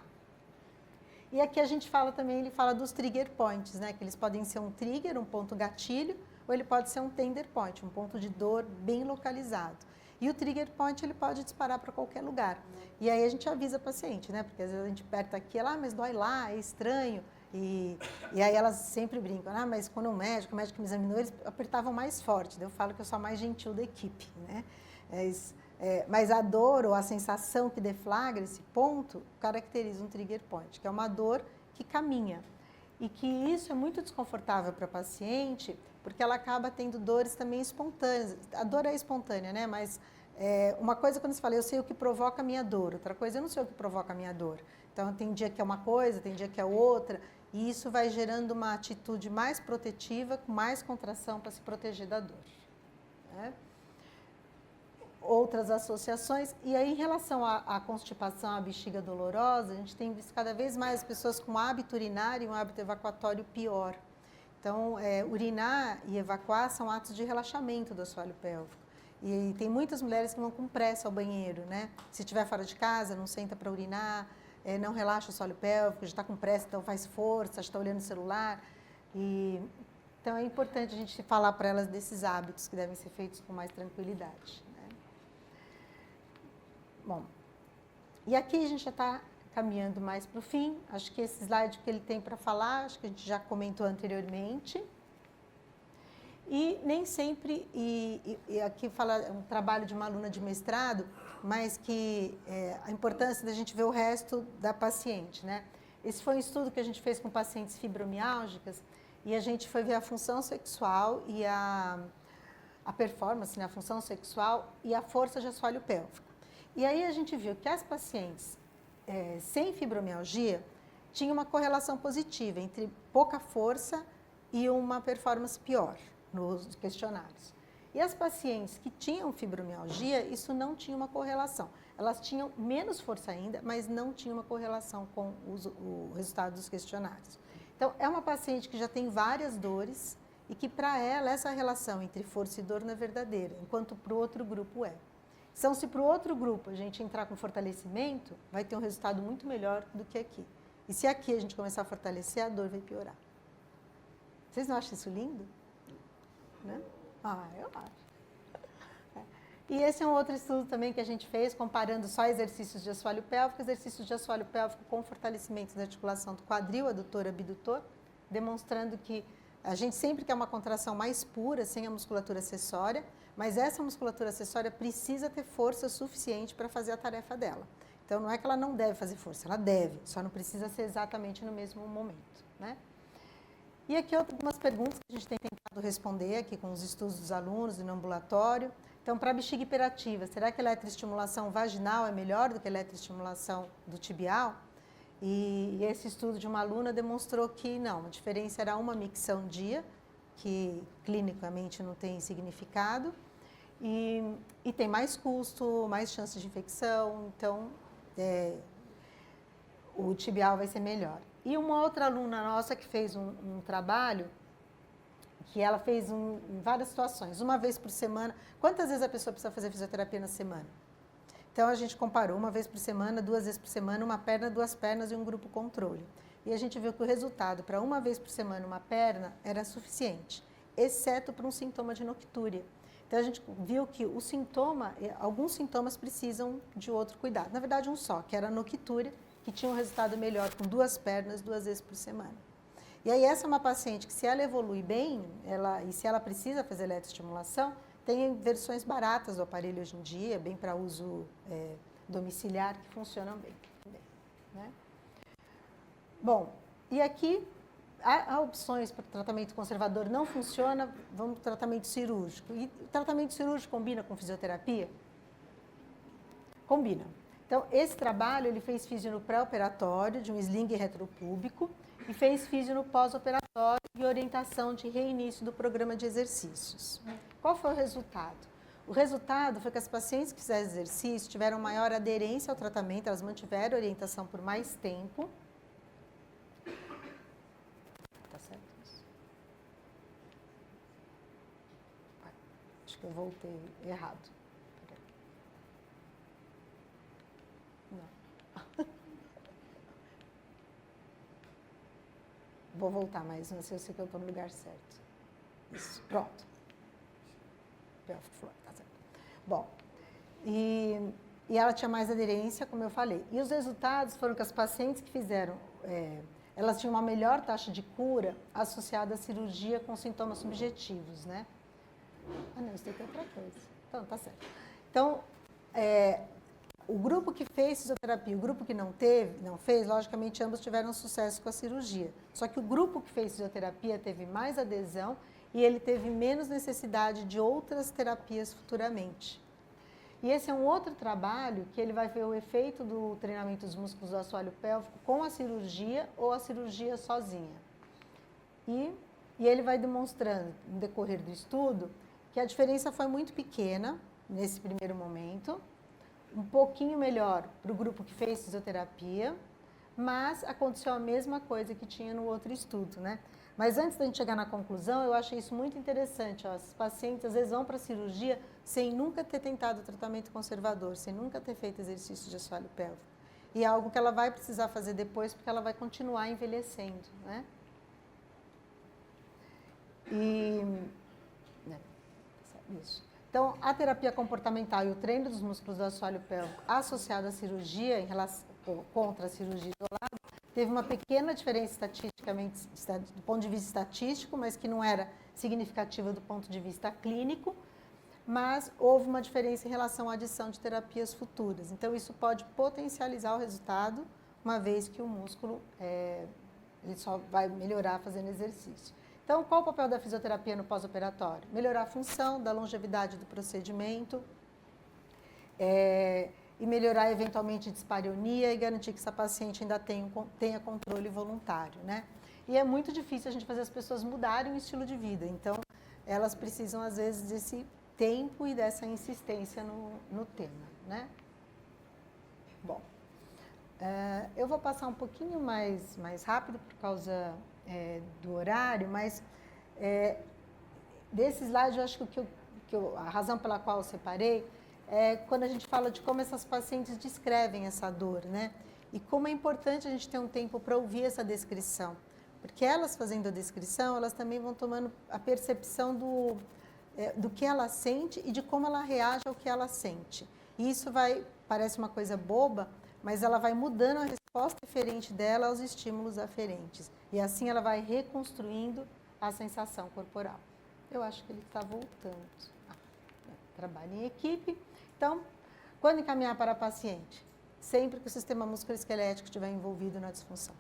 E aqui a gente fala também, ele fala dos trigger points, né? Que eles podem ser um trigger, um ponto gatilho, ou ele pode ser um tender point, um ponto de dor bem localizado. E o trigger point ele pode disparar para qualquer lugar. E aí a gente avisa a paciente, né? Porque às vezes a gente aperta aqui, ela, mas dói lá, é estranho. E aí elas sempre brincam, mas quando o médico me examinou, eles apertavam mais forte. Eu falo que eu sou a mais gentil da equipe, né? Mas a dor ou a sensação que deflagra esse ponto caracteriza um trigger point, que é uma dor que caminha. E que isso é muito desconfortável para a paciente, porque ela acaba tendo dores também espontâneas. A dor é espontânea, né? Mas uma coisa quando você fala, eu sei o que provoca a minha dor, outra coisa, eu não sei o que provoca a minha dor. Então, tem dia que é uma coisa, tem dia que é outra, e isso vai gerando uma atitude mais protetiva, com mais contração para se proteger da dor, né? Outras associações, e aí em relação à constipação, à bexiga dolorosa, a gente tem visto cada vez mais pessoas com hábito urinário e um hábito evacuatório pior. Então, urinar e evacuar são atos de relaxamento do assoalho pélvico. E tem muitas mulheres que vão com pressa ao banheiro, né? Se estiver fora de casa, não senta para urinar, não relaxa o assoalho pélvico, já está com pressa, então faz força, já está olhando o celular. Então, é importante a gente falar para elas desses hábitos que devem ser feitos com mais tranquilidade. Bom, e aqui a gente já está caminhando mais para o fim. Acho que esse slide que ele tem para falar, acho que a gente já comentou anteriormente. E nem sempre, e aqui fala um trabalho de uma aluna de mestrado, mas que a importância da gente ver o resto da paciente, né? Esse foi um estudo que a gente fez com pacientes fibromiálgicas e a gente foi ver a função sexual e a performance, né? A função sexual e a força de assoalho pélvico. E aí a gente viu que as pacientes sem fibromialgia tinham uma correlação positiva entre pouca força e uma performance pior nos questionários. E as pacientes que tinham fibromialgia, isso não tinha uma correlação. Elas tinham menos força ainda, mas não tinha uma correlação com o resultado dos questionários. Então, é uma paciente que já tem várias dores e que, para ela, essa relação entre força e dor não é verdadeira, enquanto para o outro grupo é. Então, se para o outro grupo a gente entrar com fortalecimento, vai ter um resultado muito melhor do que aqui. E se aqui a gente começar a fortalecer, a dor vai piorar. Vocês não acham isso lindo? Né? Eu acho. E esse é um outro estudo também que a gente fez, comparando só exercícios de assoalho pélvico, exercícios de assoalho pélvico com fortalecimento da articulação do quadril, adutor, abdutor, demonstrando que a gente sempre quer uma contração mais pura, sem a musculatura acessória, mas essa musculatura acessória precisa ter força suficiente para fazer a tarefa dela. Então, não é que ela não deve fazer força, ela deve, só não precisa ser exatamente no mesmo momento, né? E aqui algumas perguntas que a gente tem tentado responder aqui com os estudos dos alunos e no ambulatório. Então, para a bexiga hiperativa, será que a eletroestimulação vaginal é melhor do que a eletroestimulação do tibial? E esse estudo de uma aluna demonstrou que não, a diferença era uma micção dia, que clinicamente não tem significado, e tem mais custo, mais chances de infecção, então o tibial vai ser melhor. E uma outra aluna nossa que fez um trabalho, que ela fez em várias situações, uma vez por semana. Quantas vezes a pessoa precisa fazer fisioterapia na semana? Então, a gente comparou uma vez por semana, 2 vezes por semana, uma perna, 2 pernas e um grupo controle. E a gente viu que o resultado para uma vez por semana, uma perna, era suficiente. exceto para um sintoma de noctúria. Então, a gente viu que o sintoma, alguns sintomas precisam de outro cuidado. Na verdade, um só, que era a noctúria, que tinha um resultado melhor com 2 pernas, 2 vezes por semana. E aí, essa é uma paciente que, se ela evolui bem, e se ela precisa fazer eletroestimulação, tem versões baratas do aparelho hoje em dia, bem para uso domiciliar, que funcionam bem. Né? Bom, e aqui, há opções para o tratamento conservador, não funciona, vamos para o tratamento cirúrgico. E o tratamento cirúrgico combina com fisioterapia? Combina. Então, esse trabalho, ele fez físio no pré-operatório, de um sling retropúbico, e fez físio no pós-operatório e orientação de reinício do programa de exercícios. Qual foi o resultado? O resultado foi que as pacientes que fizeram exercício tiveram maior aderência ao tratamento, elas mantiveram a orientação por mais tempo. Tá certo isso? Acho que eu voltei errado. Não. Vou voltar mais, não sei se eu estou no lugar certo. Isso, pronto. Tá certo. Bom, e ela tinha mais aderência, como eu falei. E os resultados foram que as pacientes que fizeram, elas tinham uma melhor taxa de cura associada à cirurgia com sintomas subjetivos, né? Ah, não, isso daqui é outra coisa. Então, tá certo. Então, o grupo que fez fisioterapia, o grupo que não fez, logicamente, ambos tiveram sucesso com a cirurgia. Só que o grupo que fez fisioterapia teve mais adesão e ele teve menos necessidade de outras terapias futuramente. E esse é um outro trabalho que ele vai ver o efeito do treinamento dos músculos do assoalho pélvico com a cirurgia ou a cirurgia sozinha. E ele vai demonstrando, no decorrer do estudo, que a diferença foi muito pequena nesse primeiro momento, um pouquinho melhor para o grupo que fez fisioterapia, mas aconteceu a mesma coisa que tinha no outro estudo, né? Mas antes da gente chegar na conclusão, eu achei isso muito interessante. Ó, os pacientes às vezes vão para a cirurgia sem nunca ter tentado tratamento conservador, sem nunca ter feito exercício de assoalho pélvico. E é algo que ela vai precisar fazer depois, porque ela vai continuar envelhecendo, né? Isso. Então, a terapia comportamental e o treino dos músculos do assoalho pélvico associado à cirurgia, contra a cirurgia isolada, teve uma pequena diferença estatisticamente, do ponto de vista estatístico, mas que não era significativa do ponto de vista clínico, mas houve uma diferença em relação à adição de terapias futuras. Então, isso pode potencializar o resultado, uma vez que o músculo ele só vai melhorar fazendo exercício. Então, qual o papel da fisioterapia no pós-operatório? Melhorar a função, da longevidade do procedimento, e melhorar eventualmente dispareunia e garantir que essa paciente ainda tenha controle voluntário, né? E é muito difícil a gente fazer as pessoas mudarem o estilo de vida, então elas precisam às vezes desse tempo e dessa insistência no tema, né? Bom, eu vou passar um pouquinho mais rápido por causa do horário, mas desse slide eu acho que a razão pela qual eu separei quando a gente fala de como essas pacientes descrevem essa dor, né? E como é importante a gente ter um tempo para ouvir essa descrição. Porque elas fazendo a descrição, elas também vão tomando a percepção do que ela sente e de como ela reage ao que ela sente. E isso parece uma coisa boba, mas ela vai mudando a resposta diferente dela aos estímulos aferentes. E assim ela vai reconstruindo a sensação corporal. Eu acho que ele está voltando. Trabalho em equipe. Então, quando encaminhar para a paciente? Sempre que o sistema musculoesquelético estiver envolvido na disfunção.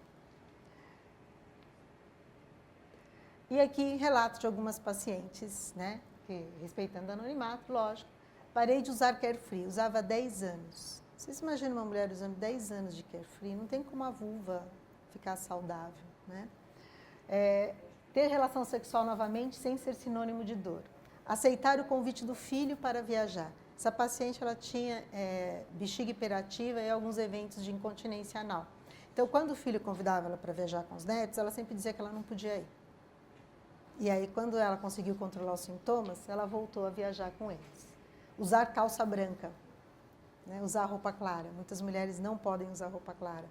E aqui, relato de algumas pacientes, né? Que, respeitando o anonimato, lógico. Parei de usar Carefree, usava há 10 anos. Vocês imaginam uma mulher usando 10 anos de Carefree? Não tem como a vulva ficar saudável, né? Ter relação sexual novamente sem ser sinônimo de dor. Aceitar o convite do filho para viajar. Essa paciente ela tinha bexiga hiperativa e alguns eventos de incontinência anal. Então, quando o filho convidava ela para viajar com os netos, ela sempre dizia que ela não podia ir. E aí, quando ela conseguiu controlar os sintomas, ela voltou a viajar com eles. Usar calça branca, né? Usar roupa clara. Muitas mulheres não podem usar roupa clara.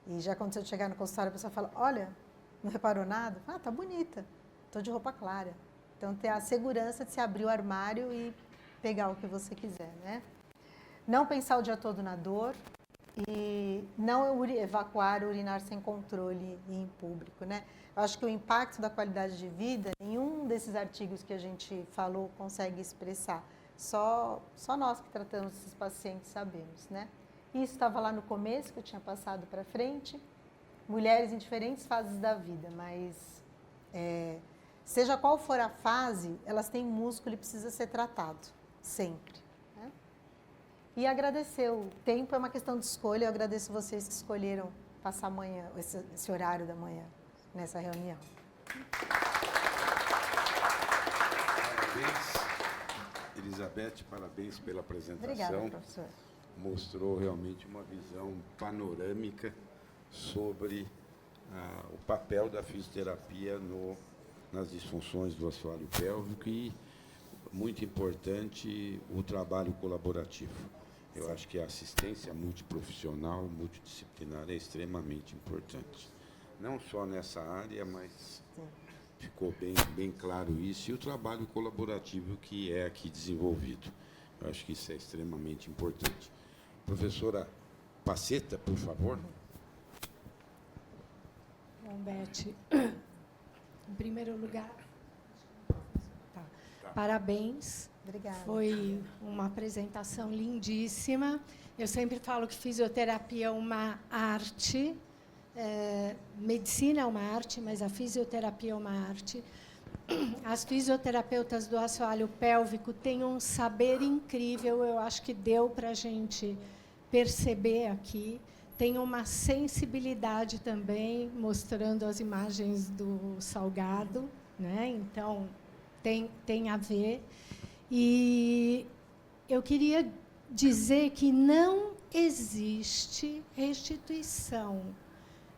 E já aconteceu de chegar no consultório, a pessoa fala, olha, não reparou nada? Ah, tá bonita, estou de roupa clara. Então, ter a segurança de se abrir o armário e pegar o que você quiser, né? Não pensar o dia todo na dor e não evacuar, urinar sem controle em público, né? Eu acho que o impacto da qualidade de vida, nenhum desses artigos que a gente falou consegue expressar. Só nós que tratamos esses pacientes sabemos, né? Isso estava lá no começo, que eu tinha passado para frente. Mulheres em diferentes fases da vida, mas seja qual for a fase, elas têm músculo e precisa ser tratado, sempre. Né? E agradecer, o tempo é uma questão de escolha, eu agradeço vocês que escolheram passar amanhã, esse horário da manhã, nessa reunião. Parabéns, Elizabeth, parabéns pela apresentação. Obrigada, professor. Mostrou realmente uma visão panorâmica sobre o papel da fisioterapia nas disfunções do assoalho pélvico e, muito importante, o trabalho colaborativo. Eu acho que a assistência multiprofissional, multidisciplinar é extremamente importante. Não só nessa área, mas ficou bem claro isso, e o trabalho colaborativo que é aqui desenvolvido. Eu acho que isso é extremamente importante. Professora Paceta, por favor. Bom, Beth, em primeiro lugar, parabéns. Obrigada. Foi uma apresentação lindíssima. Eu sempre falo que fisioterapia é uma arte, medicina é uma arte, mas a fisioterapia é uma arte. As fisioterapeutas do assoalho pélvico têm um saber incrível, eu acho que deu para a gente perceber aqui. Tem uma sensibilidade também, mostrando as imagens do Salgado, né? Então, tem a ver. E eu queria dizer que não existe restituição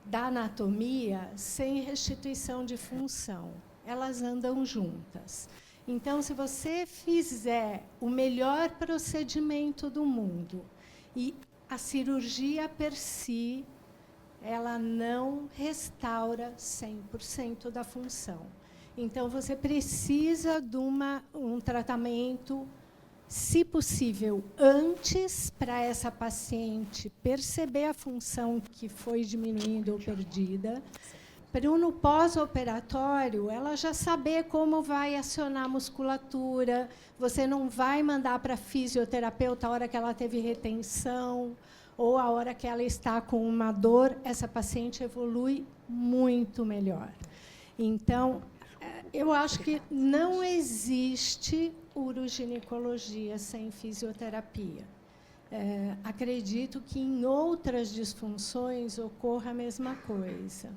da anatomia sem restituição de função. Elas andam juntas. Então, se você fizer o melhor procedimento do mundo e a cirurgia per si, ela não restaura 100% da função. Então, você precisa de um tratamento, se possível, antes, para essa paciente perceber a função que foi diminuindo ou perdida, para no pós-operatório ela já saber como vai acionar a musculatura. Você não vai mandar para a fisioterapeuta a hora que ela teve retenção ou a hora que ela está com uma dor, essa paciente evolui muito melhor. Então, eu acho que não existe uroginecologia sem fisioterapia. Acredito que em outras disfunções ocorra a mesma coisa.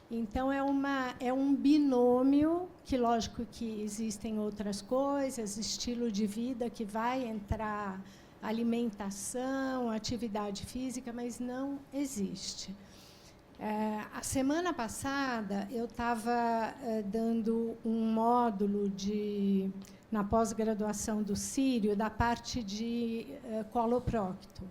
Então, é um binômio, que lógico que existem outras coisas, estilo de vida que vai entrar, alimentação, atividade física, mas não existe. A semana passada, eu estava dando um módulo na pós-graduação do Sírio, da parte de coloprocto.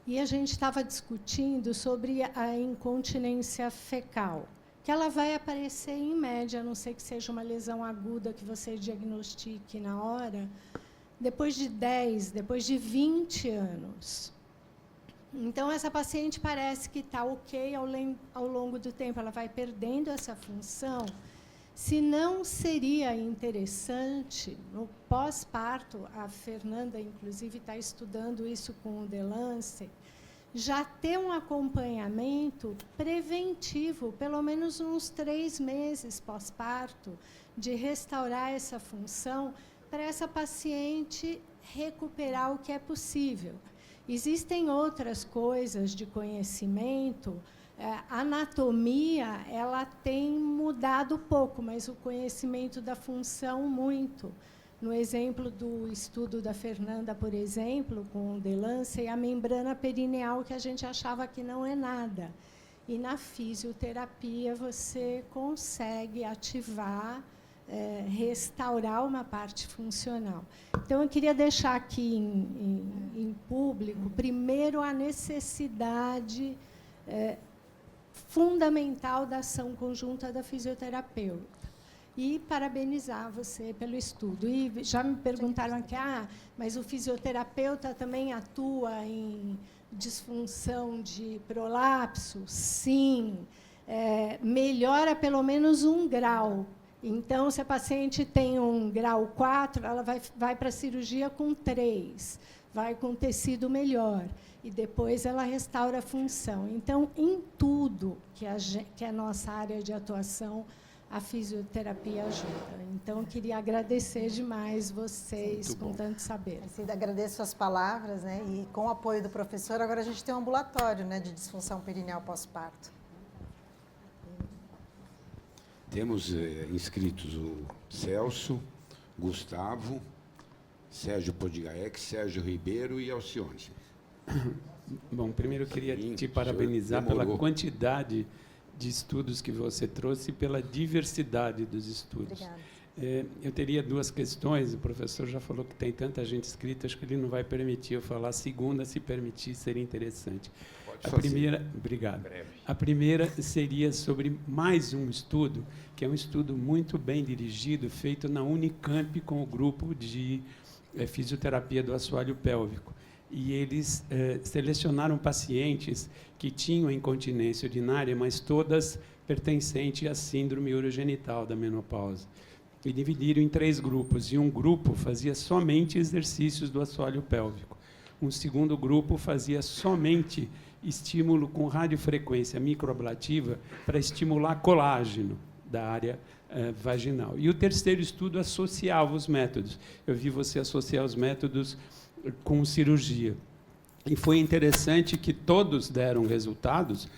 E a gente estava discutindo sobre a incontinência fecal, que ela vai aparecer em média, a não ser que seja uma lesão aguda que você diagnostique na hora, depois de 10, depois de 20 anos. Então, essa paciente parece que está ok ao longo do tempo, ela vai perdendo essa função. Se não seria interessante, no pós-parto, a Fernanda, inclusive, está estudando isso com o Delance, já ter um acompanhamento preventivo, pelo menos uns 3 meses pós-parto, de restaurar essa função para essa paciente recuperar o que é possível. Existem outras coisas de conhecimento. A anatomia ela tem mudado pouco, mas o conhecimento da função muito. No exemplo do estudo da Fernanda, por exemplo, com o Delance, a membrana perineal, que a gente achava que não é nada. E na fisioterapia você consegue ativar, restaurar uma parte funcional. Então, eu queria deixar aqui em público, primeiro, a necessidade fundamental da ação conjunta da fisioterapeuta. e parabenizar você pelo estudo. E já me perguntaram aqui, mas o fisioterapeuta também atua em disfunção de prolapso? Sim, melhora pelo menos 1 grau. Então, se a paciente tem um grau 4, ela vai para a cirurgia com 3, vai com tecido melhor, e depois ela restaura a função. Então, em tudo que é a nossa área de atuação, a fisioterapia ajuda. Então, queria agradecer demais vocês com tanto saber. Agradeço as palavras, né? E com o apoio do professor, agora a gente tem um ambulatório, né, de disfunção perineal pós-parto. Temos inscritos o Celso, Gustavo, Sérgio Podigaek, Sérgio Ribeiro e Alcione. Bom, primeiro eu queria Sim, te parabenizar demorou. pela quantidade de estudos que você trouxe e pela diversidade dos estudos. Obrigada. Eu teria 2 questões. O professor já falou que tem tanta gente inscrita, acho que ele não vai permitir eu falar. A segunda, se permitir, seria interessante. Pode fazer. Primeira, obrigado. Breve. A primeira seria sobre mais um estudo, que é um estudo muito bem dirigido, feito na Unicamp com o grupo de fisioterapia do assoalho pélvico. E eles selecionaram pacientes que tinham incontinência urinária, mas todas pertencentes à síndrome urogenital da menopausa. E dividiram em 3 grupos, e um grupo fazia somente exercícios do assoalho pélvico. Um segundo grupo fazia somente estímulo com radiofrequência microablativa para estimular colágeno da área vaginal. E o terceiro estudo associava os métodos. Eu vi você associar os métodos com cirurgia. E foi interessante que todos deram resultados,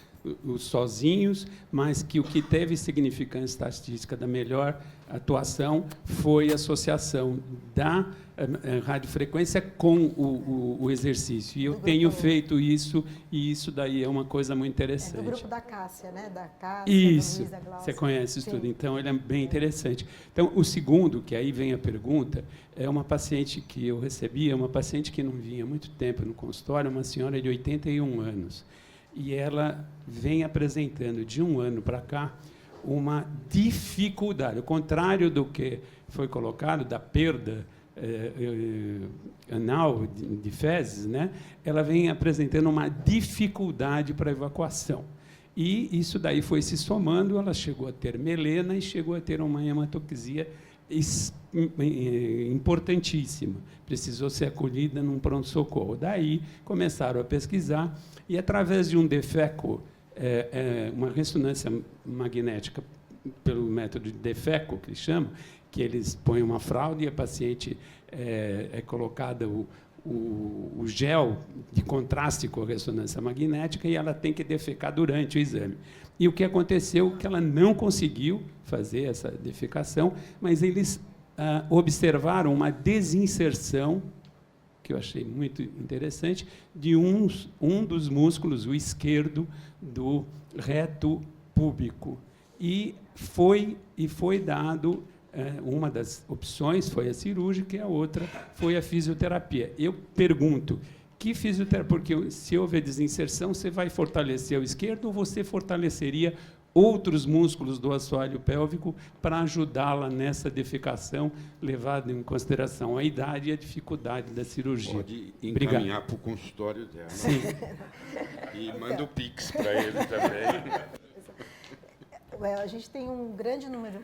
os sozinhos, mas que o que teve significância estatística da melhor atuação foi a associação da radiofrequência com o exercício. E eu tenho feito isso, e isso daí é uma coisa muito interessante. É do grupo da Cássia, né? Da Cássia, isso, do Luiz, da Glaucia. você conhece isso Sim. tudo, então ele é bem interessante. Então, o segundo, que aí vem a pergunta, é uma paciente que eu recebi, é uma paciente que não vinha há muito tempo no consultório, uma senhora de 81 anos. E ela vem apresentando, de um ano para cá, uma dificuldade, ao contrário do que foi colocado, da perda anal de fezes, né? Ela vem apresentando uma dificuldade para evacuação. E isso daí foi se somando, ela chegou a ter melena e chegou a ter uma hematoxia importantíssima. Precisou ser acolhida num pronto-socorro. Daí começaram a pesquisar e, através de um DEFECO, uma ressonância magnética pelo método de DEFECO, que eles chamam, que eles põem uma fralda e a paciente é colocada o gel de contraste com a ressonância magnética e ela tem que defecar durante o exame. E o que aconteceu? Que ela não conseguiu fazer essa defecação, mas eles observaram uma desinserção, que eu achei muito interessante, de um dos músculos, o esquerdo, do reto púbico. E foi dado, uma das opções foi a cirúrgica e a outra foi a fisioterapia. Eu pergunto, que fisioterapia? Porque se houver desinserção, você vai fortalecer o esquerdo ou você fortaleceria outros músculos do assoalho pélvico para ajudá-la nessa defecação, levado em consideração a idade e a dificuldade da cirurgia. Pode encaminhar para o consultório dela. Sim. E manda o Pix para ele também. A gente tem um grande número,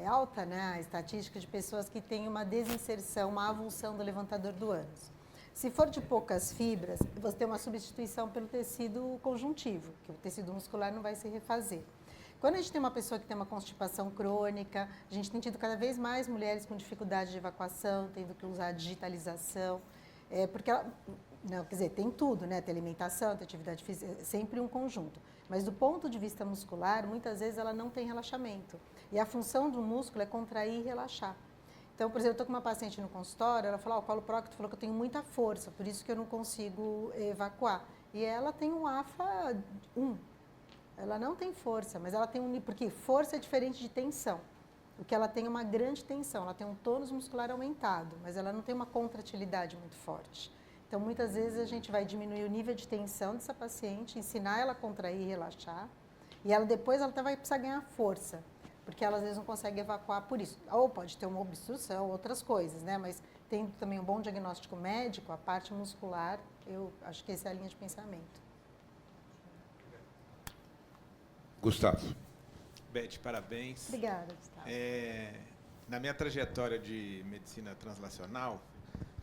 alta, né, a estatística de pessoas que têm uma desinserção, uma avulsão do levantador do ânus. Se for de poucas fibras, você tem uma substituição pelo tecido conjuntivo, que o tecido muscular não vai se refazer. Quando a gente tem uma pessoa que tem uma constipação crônica, a gente tem tido cada vez mais mulheres com dificuldade de evacuação, tendo que usar a digitalização, porque ela, não, quer dizer, tem tudo, né? Tem alimentação, tem atividade física, sempre um conjunto. Mas do ponto de vista muscular, muitas vezes ela não tem relaxamento. E a função do músculo é contrair e relaxar. Então, por exemplo, eu estou com uma paciente no consultório, ela falou, o colo prócto falou que eu tenho muita força, por isso que eu não consigo evacuar. E ela tem um AFA 1. Ela não tem força, mas ela tem porque força é diferente de tensão. O que ela tem é uma grande tensão, ela tem um tônus muscular aumentado, mas ela não tem uma contratilidade muito forte. Então, muitas vezes a gente vai diminuir o nível de tensão dessa paciente, ensinar ela a contrair e relaxar, e ela depois ela vai precisar ganhar força. porque ela às vezes não consegue evacuar por isso. Ou pode ter uma obstrução, outras coisas, né? Mas tem também um bom diagnóstico médico, a parte muscular, eu acho que essa é a linha de pensamento. Gustavo. Beth, parabéns. Obrigada, Gustavo. Na minha trajetória de medicina translacional,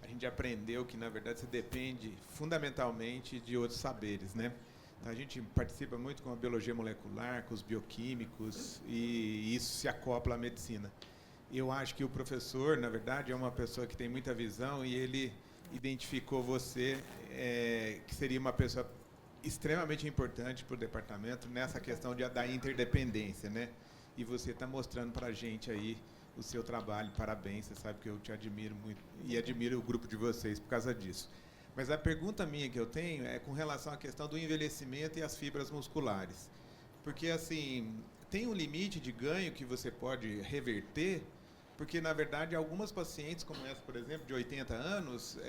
a gente aprendeu que, na verdade, você depende fundamentalmente de outros saberes, né? Então, a gente participa muito com a biologia molecular, com os bioquímicos, e isso se acopla à medicina. Eu acho que o professor, na verdade, é uma pessoa que tem muita visão e ele identificou você, que seria uma pessoa extremamente importante para o departamento nessa questão da interdependência, né? E você está mostrando para a gente aí o seu trabalho. Parabéns, você sabe que eu te admiro muito e admiro o grupo de vocês por causa disso. Mas a pergunta minha que eu tenho é com relação à questão do envelhecimento e as fibras musculares. Porque, assim, tem um limite de ganho que você pode reverter? Porque, na verdade, algumas pacientes, como essa, por exemplo, de 80 anos,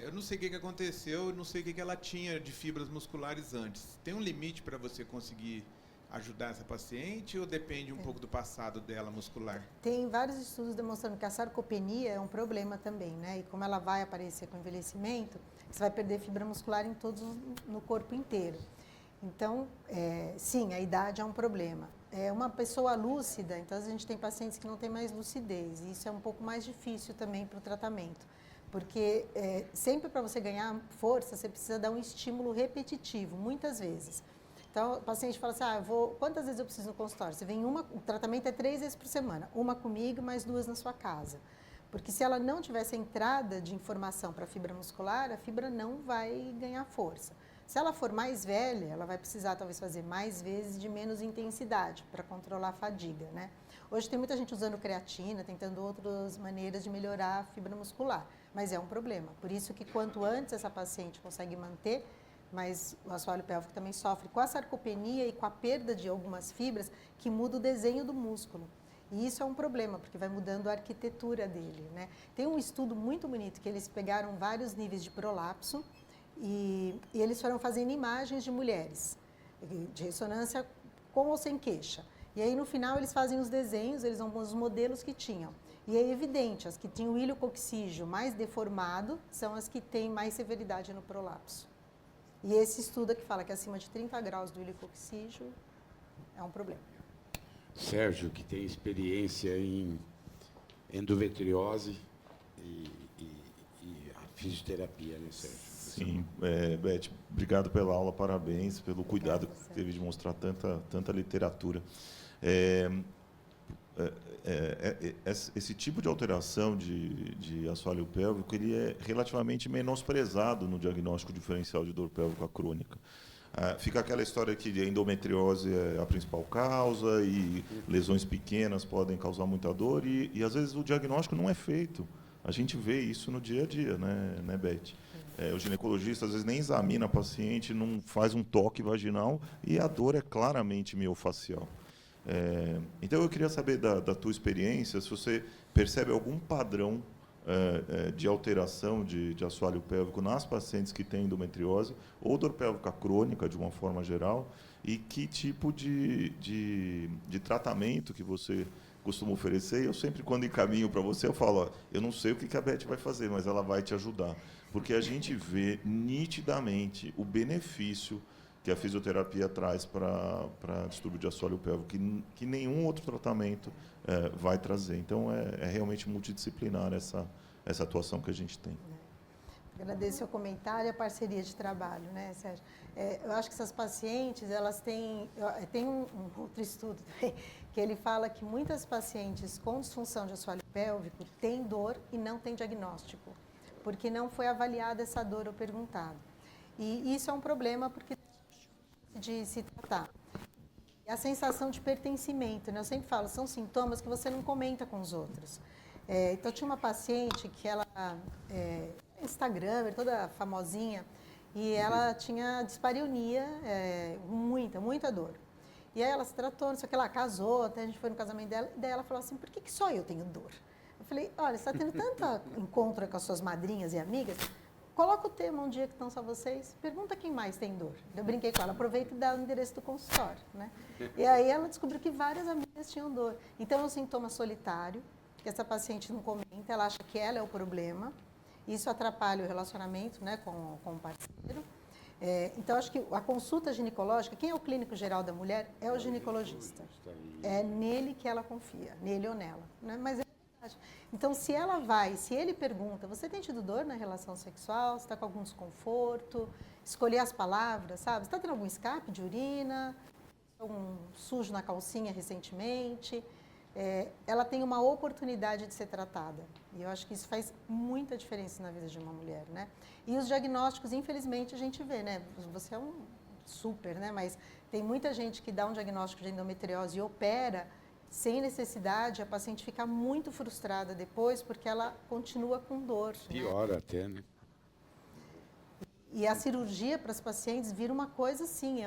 eu não sei o que aconteceu, eu não sei o que ela tinha de fibras musculares antes. Tem um limite para você conseguir ajudar essa paciente ou depende um pouco do passado dela muscular? Tem vários estudos demonstrando que a sarcopenia é um problema também, né? E como ela vai aparecer com o envelhecimento, você vai perder fibra muscular em no corpo inteiro. Então, sim, a idade é um problema. É uma pessoa lúcida, então a gente tem pacientes que não têm mais lucidez, e isso é um pouco mais difícil também para o tratamento, porque sempre para você ganhar força, você precisa dar um estímulo repetitivo, muitas vezes. Então, o paciente fala assim, quantas vezes eu preciso no consultório? Você vem o tratamento é 3 vezes por semana, uma comigo, mais 2 na sua casa. Porque se ela não tivesse entrada de informação para a fibra muscular, a fibra não vai ganhar força. Se ela for mais velha, ela vai precisar talvez fazer mais vezes de menos intensidade para controlar a fadiga, né? Hoje tem muita gente usando creatina, tentando outras maneiras de melhorar a fibra muscular, mas é um problema. Por isso que quanto antes essa paciente consegue manter, mas o assoalho pélvico também sofre com a sarcopenia e com a perda de algumas fibras que muda o desenho do músculo. E isso é um problema, porque vai mudando a arquitetura dele, né? Tem um estudo muito bonito que eles pegaram vários níveis de prolapso e eles foram fazendo imagens de mulheres, de ressonância com ou sem queixa. E aí, no final, eles fazem os desenhos, eles vão com os modelos que tinham. E é evidente, as que tinham o ilho coccígeo mais deformado são as que têm mais severidade no prolapso. E esse estudo que fala que acima de 30 graus do ilho coccígeo é um problema. Sérgio, que tem experiência em endometriose e a fisioterapia, né, Sérgio? Sim, Beth, obrigado pela aula, parabéns pelo cuidado que teve de mostrar tanta literatura. Esse tipo de alteração de assoalho pélvico ele é relativamente menosprezado no diagnóstico diferencial de dor pélvica crônica. Fica aquela história que a endometriose é a principal causa e lesões pequenas podem causar muita dor e às vezes o diagnóstico não é feito. A gente vê isso no dia a dia, né, Beth? O ginecologista às vezes nem examina a paciente, não faz um toque vaginal e a dor é claramente miofacial. Então eu queria saber da tua experiência, se você percebe algum padrão de alteração de assoalho pélvico nas pacientes que têm endometriose ou dor pélvica crônica de uma forma geral e que tipo de tratamento que você costuma oferecer. Eu sempre, quando encaminho para você, eu falo, eu não sei o que a Beth vai fazer, mas ela vai te ajudar. Porque a gente vê nitidamente o benefício que a fisioterapia traz para distúrbio de assoalho pélvico, que nenhum outro tratamento vai trazer. Então, é realmente multidisciplinar essa atuação que a gente tem. Agradeço o seu comentário e a parceria de trabalho, né, Sérgio? Eu acho que essas pacientes, elas têm... Tem um outro estudo também, que ele fala que muitas pacientes com disfunção de assoalho pélvico têm dor e não têm diagnóstico, porque não foi avaliada essa dor ou perguntado. E isso é um problema porque de se tratar. E a sensação de pertencimento, né? Eu sempre falo, são sintomas que você não comenta com os outros. Então, tinha uma paciente que ela Instagram, toda famosinha, e ela tinha dispareunia, muita dor. E aí ela se tratou, não sei o que, ela casou, até a gente foi no casamento dela, e daí ela falou assim, por que só eu tenho dor? Eu falei, olha, você está tendo tanto encontro com as suas madrinhas e amigas, coloca o tema um dia que estão só vocês, pergunta quem mais tem dor. Eu brinquei com ela, aproveita e dá o endereço do consultório, né? E aí ela descobriu que várias amigas tinham dor. Então, é um sintoma solitário, que essa paciente não comenta, ela acha que ela é o problema. Isso atrapalha o relacionamento, né, com o parceiro. Então, acho que a consulta ginecológica, quem é o clínico geral da mulher é o ginecologista. É nele que ela confia, nele ou nela, né? Mas é verdade. Então, se ela vai, se ele pergunta, você tem tido dor na relação sexual? Você está com algum desconforto? Escolher as palavras, sabe? Você está tendo algum escape de urina? Um sujo na calcinha recentemente? Ela tem uma oportunidade de ser tratada. E eu acho que isso faz muita diferença na vida de uma mulher, né? E os diagnósticos, infelizmente, a gente vê, né? Você é um super, né? Mas tem muita gente que dá um diagnóstico de endometriose e opera sem necessidade, a paciente fica muito frustrada depois, porque ela continua com dor. Pior até, né? E a cirurgia para as pacientes vira uma coisa assim,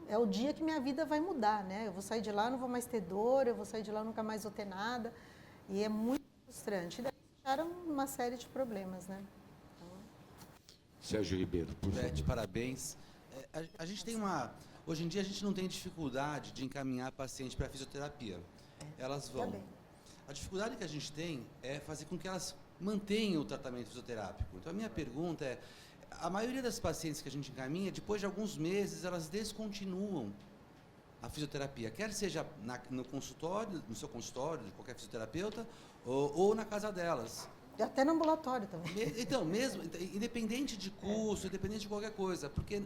é o dia que minha vida vai mudar, né? Eu vou sair de lá, não vou mais ter dor, eu vou sair de lá, nunca mais vou ter nada. E é muito frustrante. E daí geraram uma série de problemas, né? Sérgio Ribeiro, por favor. Beth, parabéns. A gente tem hoje em dia a gente não tem dificuldade de encaminhar pacientes para fisioterapia. Elas vão. A dificuldade que a gente tem é fazer com que elas mantenham o tratamento fisioterápico. Então, a minha pergunta é, a maioria das pacientes que a gente encaminha, depois de alguns meses, elas descontinuam a fisioterapia, quer seja no consultório, no seu consultório, de qualquer fisioterapeuta, ou na casa delas. E até no ambulatório também. Então, mesmo, independente de custo, independente de qualquer coisa, porque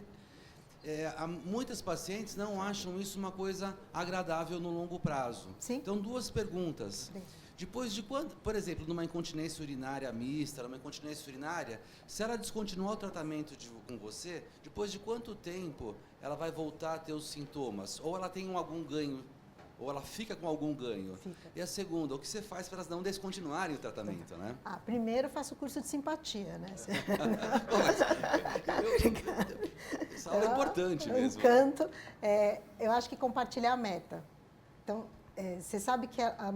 muitas pacientes não acham isso uma coisa agradável no longo prazo. Sim. Então, duas perguntas. Sim. Depois de quanto, por exemplo, numa incontinência urinária mista, numa incontinência urinária, se ela descontinuar o tratamento com você, depois de quanto tempo ela vai voltar a ter os sintomas? Ou ela tem algum ganho, ou ela fica com algum ganho? Fica. E a segunda, o que você faz para elas não descontinuarem o tratamento, né? Primeiro eu faço o curso de simpatia, né? Essa aula é importante mesmo. Encanto. Eu acho que compartilhar a meta. Então, você sabe que a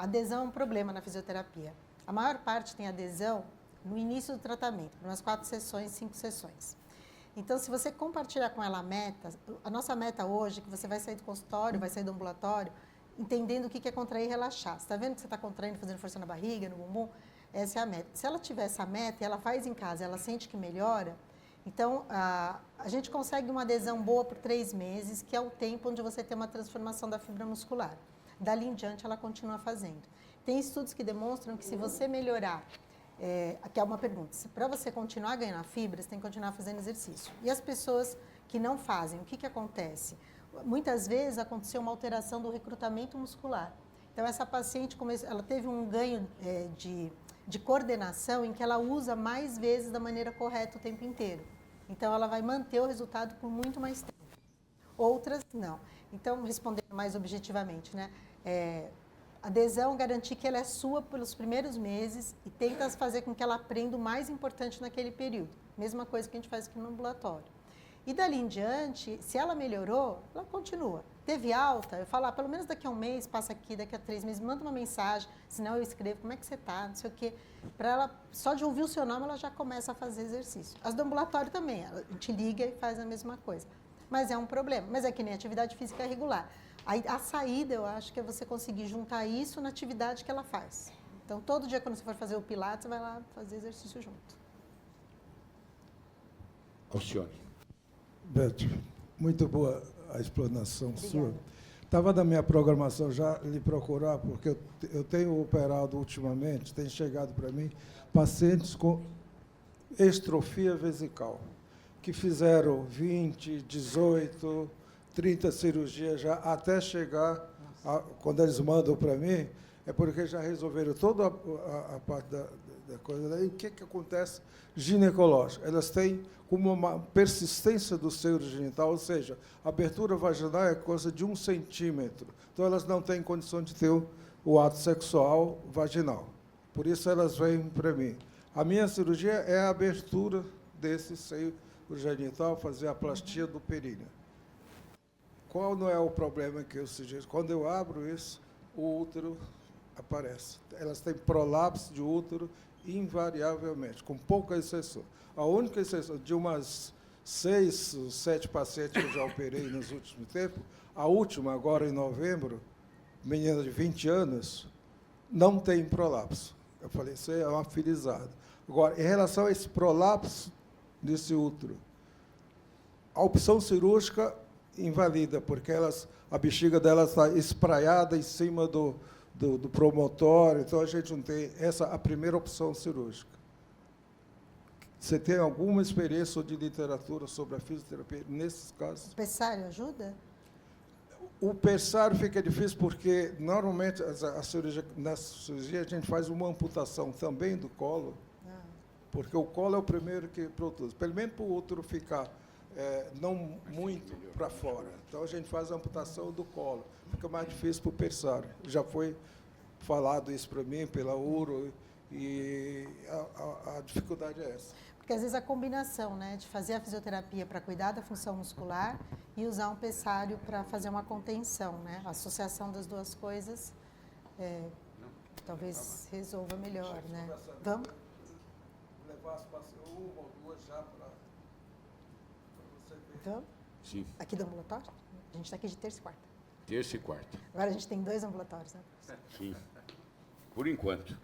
adesão é um problema na fisioterapia. A maior parte tem adesão no início do tratamento, umas 4 sessões, 5 sessões. Então, se você compartilhar com ela a nossa meta hoje, que você vai sair do consultório, vai sair do ambulatório, entendendo o que é contrair e relaxar. Você está vendo que você está contraindo, fazendo força na barriga, no bumbum? Essa é a meta. Se ela tiver essa meta e ela faz em casa, ela sente que melhora, então a gente consegue uma adesão boa por 3 meses, que é o tempo onde você tem uma transformação da fibra muscular. Dali em diante, ela continua fazendo. Tem estudos que demonstram que se você melhorar, aqui é uma pergunta, para você continuar ganhando a fibra, você tem que continuar fazendo exercício. E as pessoas que não fazem, o que acontece? Muitas vezes aconteceu uma alteração do recrutamento muscular. Então, essa paciente ela teve um ganho de coordenação em que ela usa mais vezes da maneira correta o tempo inteiro. Então, ela vai manter o resultado por muito mais tempo. Outras, não. Então, respondendo mais objetivamente, né? Adesão, garantir que ela é sua pelos primeiros meses e tenta fazer com que ela aprenda o mais importante naquele período. Mesma coisa que a gente faz aqui no ambulatório. E dali em diante, se ela melhorou, ela continua. Teve alta, eu falo, pelo menos daqui a 1 mês, passa aqui, daqui a 3 meses, manda uma mensagem, senão eu escrevo, como é que você está, não sei o quê. Para ela, só de ouvir o seu nome, ela já começa a fazer exercício. As do ambulatório também, a gente liga e faz a mesma coisa. Mas é um problema, mas é que nem atividade física regular. A saída, eu acho, que é você conseguir juntar isso na atividade que ela faz. Então, todo dia, quando você for fazer o Pilates, você vai lá fazer exercício junto. Alcione. Beth, muito boa a explanação Obrigada. sua. Estava na minha programação já lhe procurar, porque eu tenho operado ultimamente, tem chegado para mim, pacientes com estrofia vesical, que fizeram 20, 18, 30 cirurgias já, até chegar, quando eles mandam para mim, é porque já resolveram toda a parte da coisa. Daí, o que acontece ginecológico? Elas têm como uma persistência do seio genital, ou seja, a abertura vaginal é coisa de 1 centímetro. Então, elas não têm condição de ter o ato sexual vaginal. Por isso, elas vêm para mim. A minha cirurgia é a abertura desse seio genital, fazer a plastia do períneo. Qual não é o problema que eu sugiro? Quando eu abro isso, o útero aparece. Elas têm prolapso de útero invariavelmente, com pouca exceção. A única exceção, de umas 6, 7 pacientes que eu já operei nos últimos tempos, a última, agora em novembro, menina de 20 anos, não tem prolapso. Eu falei, isso é uma afinizada. Agora, em relação a esse prolapso desse útero, a opção cirúrgica invalida, porque a bexiga dela está espraiada em cima do promotório, então a gente não tem a primeira opção cirúrgica. Você tem alguma experiência de literatura sobre a fisioterapia nesses casos? O pessário ajuda? O pessário fica difícil porque, normalmente, nessa cirurgia, a gente faz uma amputação também do colo, porque o colo é o primeiro que produz, pelo menos para o útero ficar não muito para fora. Então, a gente faz a amputação do colo. Fica mais difícil para o pessário. Já foi falado isso para mim, pela URO, e a dificuldade é essa. Porque, às vezes, a combinação, né, de fazer a fisioterapia para cuidar da função muscular e usar um pessário para fazer uma contenção, né? A associação das duas coisas talvez resolva melhor, né? Vamos? Levar as pacientes, uma ou duas já para você ver. Vamos? Sim, Aqui do ambulatório? A gente está aqui de terça e quarta. terça e quarta. Agora a gente tem 2 ambulatórios, né? Sim, por enquanto.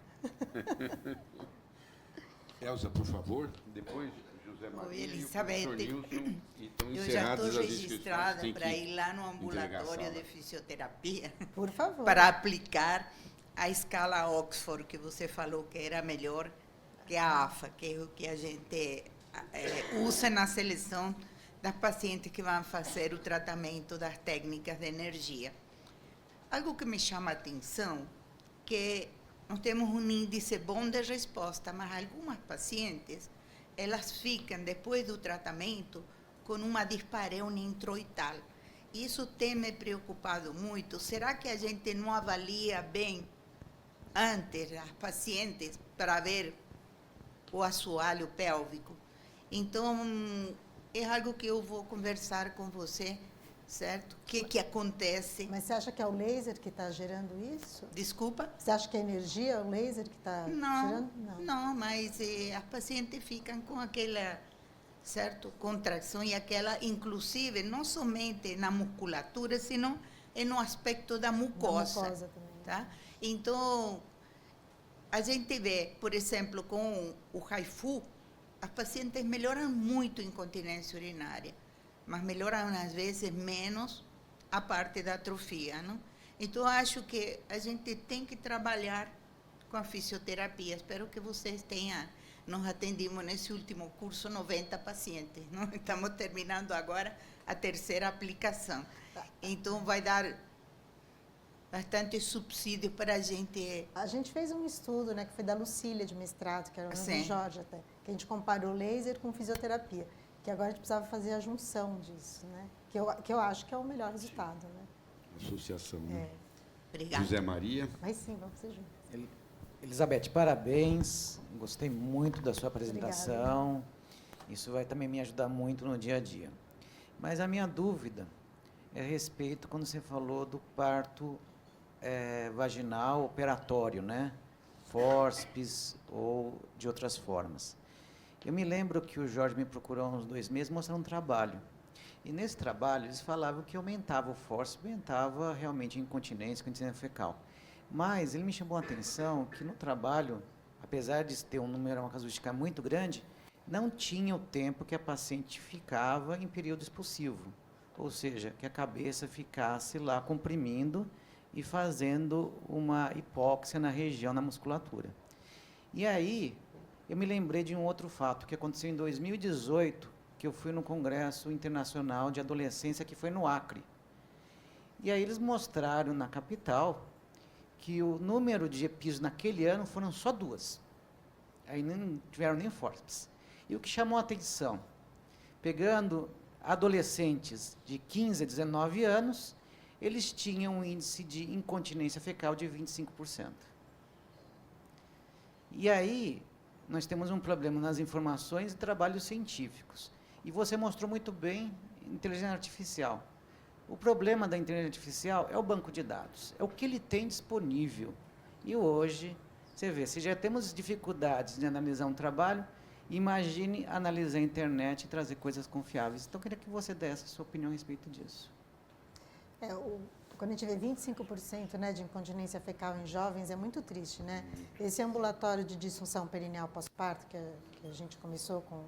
Elza, por favor, depois José Maria Oi, e o Elizabeth. professor Nilson, e estão Eu já encerradas estou as inscrições. registrada Tem para que ir lá no entregar a ambulatório sala. de fisioterapia Por favor. para aplicar a escala Oxford, que você falou que era melhor que a AFA, que é o que a gente usa na seleção das pacientes que vão fazer o tratamento das técnicas de energia. Algo que me chama a atenção, que nós temos um índice bom de resposta, mas algumas pacientes, elas ficam, depois do tratamento, com uma dispareunia introital. Isso tem me preocupado muito. Será que a gente não avalia bem antes as pacientes para ver o assoalho pélvico? Então, é algo que eu vou conversar com você, certo? O que acontece? Mas você acha que é o laser que está gerando isso? Desculpa? Você acha que a energia é o laser que está gerando? Não, mas as pacientes ficam com aquela, certo, contração e aquela, inclusive, não somente na musculatura, senão no aspecto da mucosa. Da mucosa também. Tá? Então, a gente vê, por exemplo, com o Haifu, as pacientes melhoram muito a incontinência urinária, mas melhoram, às vezes, menos a parte da atrofia, não? Então, acho que a gente tem que trabalhar com a fisioterapia. Espero que vocês tenham... Nós atendimos nesse último curso 90 pacientes, não? Estamos terminando agora a terceira aplicação. Então, vai dar bastante subsídio para a gente... A gente fez um estudo, né, que foi da Lucília, de mestrado, que era o Sim. Jorge até, que a gente comparou laser com fisioterapia, que agora a gente precisava fazer a junção disso, né? Que eu acho que é o melhor resultado, né? Associação, né? Obrigada. José Maria. Mas sim, vamos ser juntos. Elizabeth, parabéns. Gostei muito da sua apresentação. Isso vai também me ajudar muito no dia a dia. Mas a minha dúvida é a respeito quando você falou do parto vaginal operatório, né? Fórceps ou de outras formas. Eu me lembro que o Jorge me procurou há uns 2 meses mostrando um trabalho. E nesse trabalho eles falavam que aumentava o fórceps, aumentava realmente a incontinência fecal. Mas ele me chamou a atenção que no trabalho, apesar de ter uma casuística muito grande, não tinha o tempo que a paciente ficava em período expulsivo. Ou seja, que a cabeça ficasse lá comprimindo e fazendo uma hipóxia na região, na musculatura. E aí, eu me lembrei de um outro fato que aconteceu em 2018, que eu fui no Congresso Internacional de Adolescência, que foi no Acre. E aí eles mostraram na capital que o número de EPIs naquele ano foram só 2. Aí não tiveram nem fórceps. E o que chamou a atenção, pegando adolescentes de 15 a 19 anos, eles tinham um índice de incontinência fecal de 25%. E aí, nós temos um problema nas informações e trabalhos científicos. E você mostrou muito bem inteligência artificial. O problema da inteligência artificial é o banco de dados, é o que ele tem disponível. E hoje, Você vê, se já temos dificuldades de analisar um trabalho, imagine analisar a internet e trazer coisas confiáveis. Então, eu queria que você desse a sua opinião a respeito disso. Quando a gente vê 25%, né, de incontinência fecal em jovens, é muito triste, né? Esse ambulatório de disfunção perineal pós-parto, que a gente começou com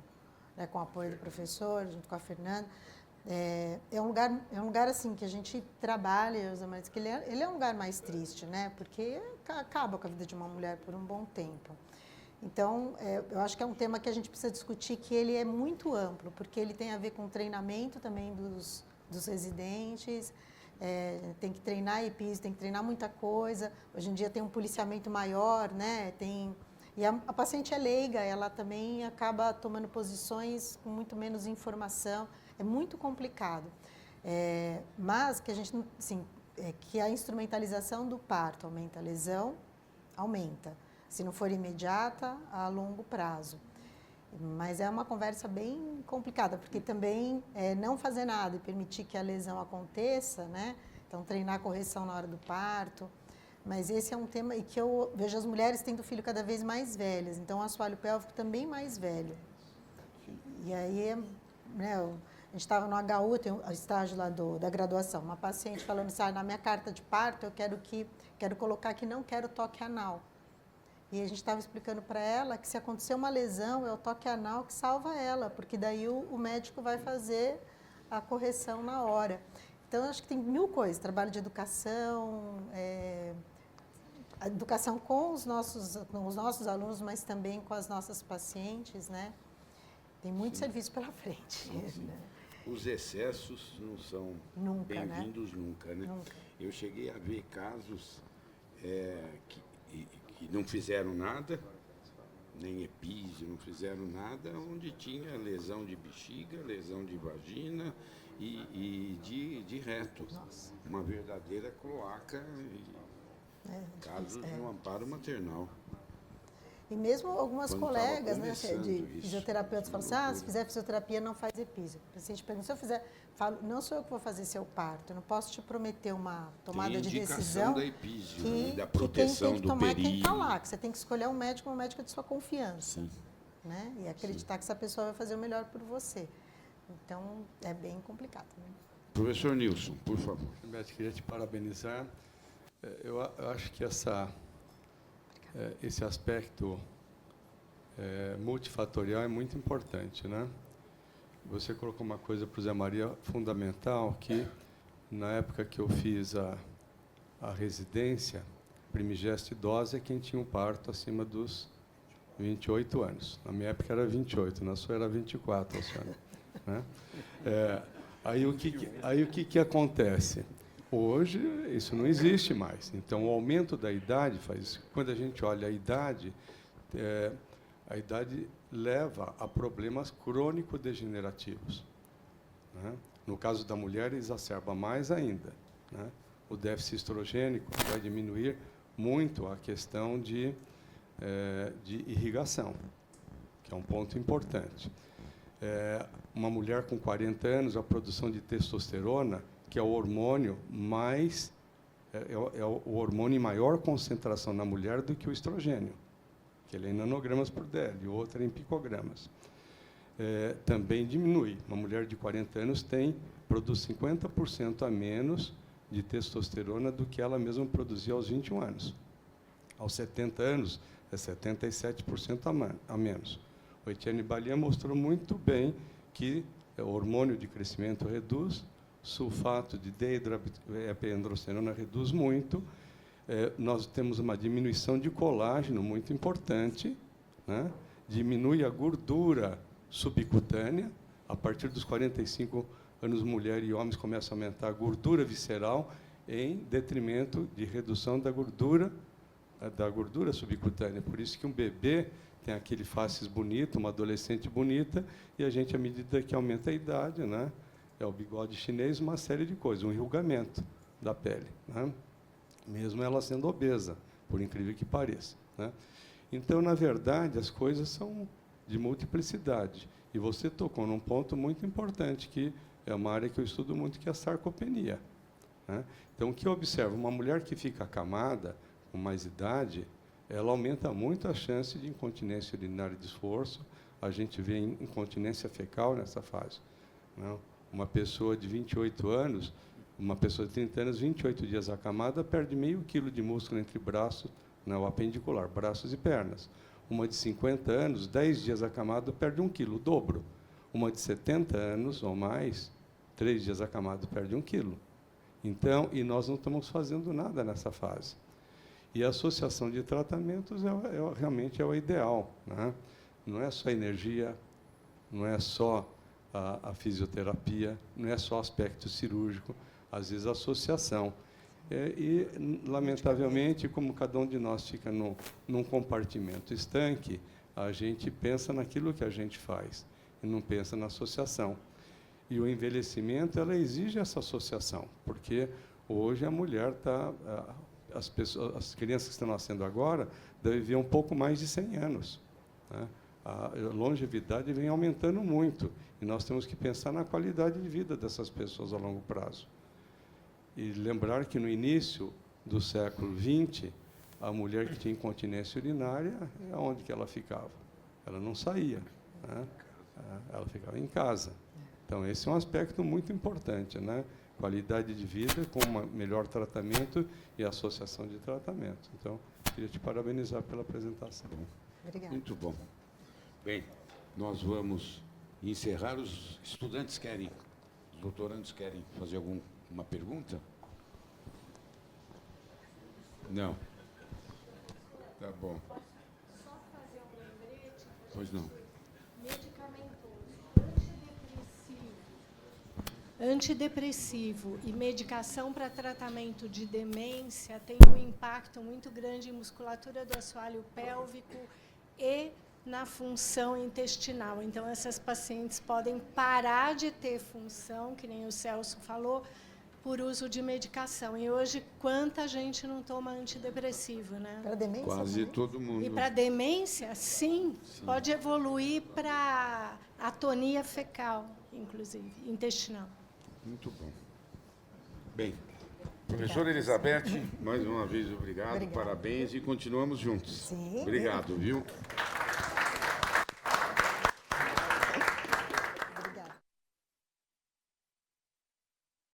o apoio do professor, junto com a Fernanda, é um lugar assim, que a gente trabalha, mas que ele é um lugar mais triste, né? Porque acaba com a vida de uma mulher por um bom tempo. Então, eu acho que é um tema que a gente precisa discutir, que ele é muito amplo, porque ele tem a ver com o treinamento também dos residentes, tem que treinar a EPIS, tem que treinar muita coisa. Hoje em dia tem um policiamento maior, né? E a paciente é leiga, ela também acaba tomando posições com muito menos informação. É muito complicado. Mas que a gente, assim, que a instrumentalização do parto aumenta a lesão, aumenta. Se não for imediata, a longo prazo. Mas é uma conversa bem complicada, porque também não fazer nada e permitir que a lesão aconteça, né? Então, treinar a correção na hora do parto. Mas esse é um tema e que eu vejo as mulheres tendo filho cada vez mais velhas. Então, o assoalho pélvico também mais velho. E aí, né, a gente estava no HU, tem o estágio lá da graduação, uma paciente falando assim, na minha carta de parto eu quero colocar que não quero toque anal. E a gente estava explicando para ela que se acontecer uma lesão, é o toque anal que salva ela, porque daí o médico vai fazer a correção na hora. Então, acho que tem 1000 coisas, trabalho de educação, a educação com os nossos alunos, mas também com as nossas pacientes, né? Tem muito serviço pela frente. Né? Os excessos não são bem-vindos, né? Nunca, né? Nunca. Eu cheguei a ver casos que não fizeram nada, nem EPIS, não fizeram nada, onde tinha lesão de bexiga, lesão de vagina e de reto. Nossa. Uma verdadeira cloaca, casos de um amparo maternal. E mesmo algumas colegas, né, de fisioterapeutas falam assim, se fizer fisioterapia não faz EPIS. O paciente pergunta, se eu fizer, falo, não sou eu que vou fazer seu parto, eu não posso te prometer uma tomada de decisão da EPIS, da proteção do período. Quem está lá, que você tem que escolher um médico, uma médica de sua confiança. Sim. Né? E acreditar que essa pessoa vai fazer o melhor por você. Então, é bem complicado. Né? Professor Nilson, por favor. Eu queria te parabenizar. Eu acho que esse aspecto multifatorial é muito importante, né? Você colocou uma coisa para o Zé Maria fundamental, que na época que eu fiz a residência, primigesta idosa é quem tinha um parto acima dos 28 anos. Na minha época era 28, na sua era 24, a senhora, né? Aí o que acontece? Hoje, isso não existe mais. Então, o aumento da idade faz... Quando a gente olha a idade leva a problemas crônico-degenerativos. Né? No caso da mulher, exacerba mais ainda. Né? O déficit estrogênico vai diminuir muito a questão de irrigação, que é um ponto importante. Uma mulher com 40 anos, a produção de testosterona, que é o hormônio mais o hormônio em maior concentração na mulher do que o estrogênio, que ele é em nanogramas por dl, e o outro é em picogramas. Também diminui. Uma mulher de 40 anos produz 50% a menos de testosterona do que ela mesma produzia aos 21 anos. Aos 70 anos, é 77% a menos. O Etienne Balian mostrou muito bem que o hormônio de crescimento reduz, sulfato de dehidroepiandrosterona reduz muito. Nós temos uma diminuição de colágeno muito importante, né? Diminui a gordura subcutânea. A partir dos 45 anos, mulher e homens começam a aumentar a gordura visceral em detrimento de redução da gordura subcutânea. Por isso que um bebê tem aquele faces bonito, uma adolescente bonita, e a gente, à medida que aumenta a idade, né? O bigode chinês, uma série de coisas, um enrugamento da pele, né? Mesmo ela sendo obesa, por incrível que pareça, né? Então, na verdade, as coisas são de multiplicidade. E você tocou num ponto muito importante, que é uma área que eu estudo muito, que é a sarcopenia, né? Então, o que eu observo? Uma mulher que fica acamada, com mais idade, ela aumenta muito a chance de incontinência urinária de esforço. A gente vê incontinência fecal nessa fase. Não? Uma pessoa de 28 anos, uma pessoa de 30 anos, 28 dias acamada, perde meio quilo de músculo entre braços, não, apendicular, braços e pernas. Uma de 50 anos, 10 dias acamada, perde 1 quilo, o dobro. Uma de 70 anos ou mais, 3 dias acamado, perde 1 quilo. Então, e nós não estamos fazendo nada nessa fase. E a associação de tratamentos realmente é o ideal, né? Não é só energia, não é só a fisioterapia, não é só aspecto cirúrgico, às vezes a associação. E, lamentavelmente, como cada um de nós fica num compartimento estanque, a gente pensa naquilo que a gente faz e não pensa na associação. E o envelhecimento, ela exige essa associação, porque hoje a mulher está... As crianças que estão nascendo agora devem viver um pouco mais de 100 anos. Né? A longevidade vem aumentando muito, e nós temos que pensar na qualidade de vida dessas pessoas a longo prazo. E lembrar que, no início do século XX, a mulher que tinha incontinência urinária, onde que ela ficava? Ela não saía, né? Ela ficava em casa. Então, esse é um aspecto muito importante, né? Qualidade de vida com um melhor tratamento e associação de tratamento. Então, queria te parabenizar pela apresentação. Obrigada. Muito bom. Bem, nós vamos encerrar. Os estudantes querem, os doutorandos querem fazer alguma pergunta? Não. Tá bom. Só fazer um lembrete. Pois não. Antidepressivo e medicação para tratamento de demência tem um impacto muito grande em musculatura do assoalho pélvico e na função intestinal. Então, essas pacientes podem parar de ter função, que nem o Celso falou, por uso de medicação. E hoje, quanta gente não toma antidepressivo, né? Para demência? Quase também? todo mundo. E para demência, sim, pode evoluir para atonia fecal, inclusive, intestinal. Muito bom. Bem, professora Elizabeth, mais uma vez, obrigado, Obrigada. Parabéns e continuamos juntos. Sim. Obrigado, viu?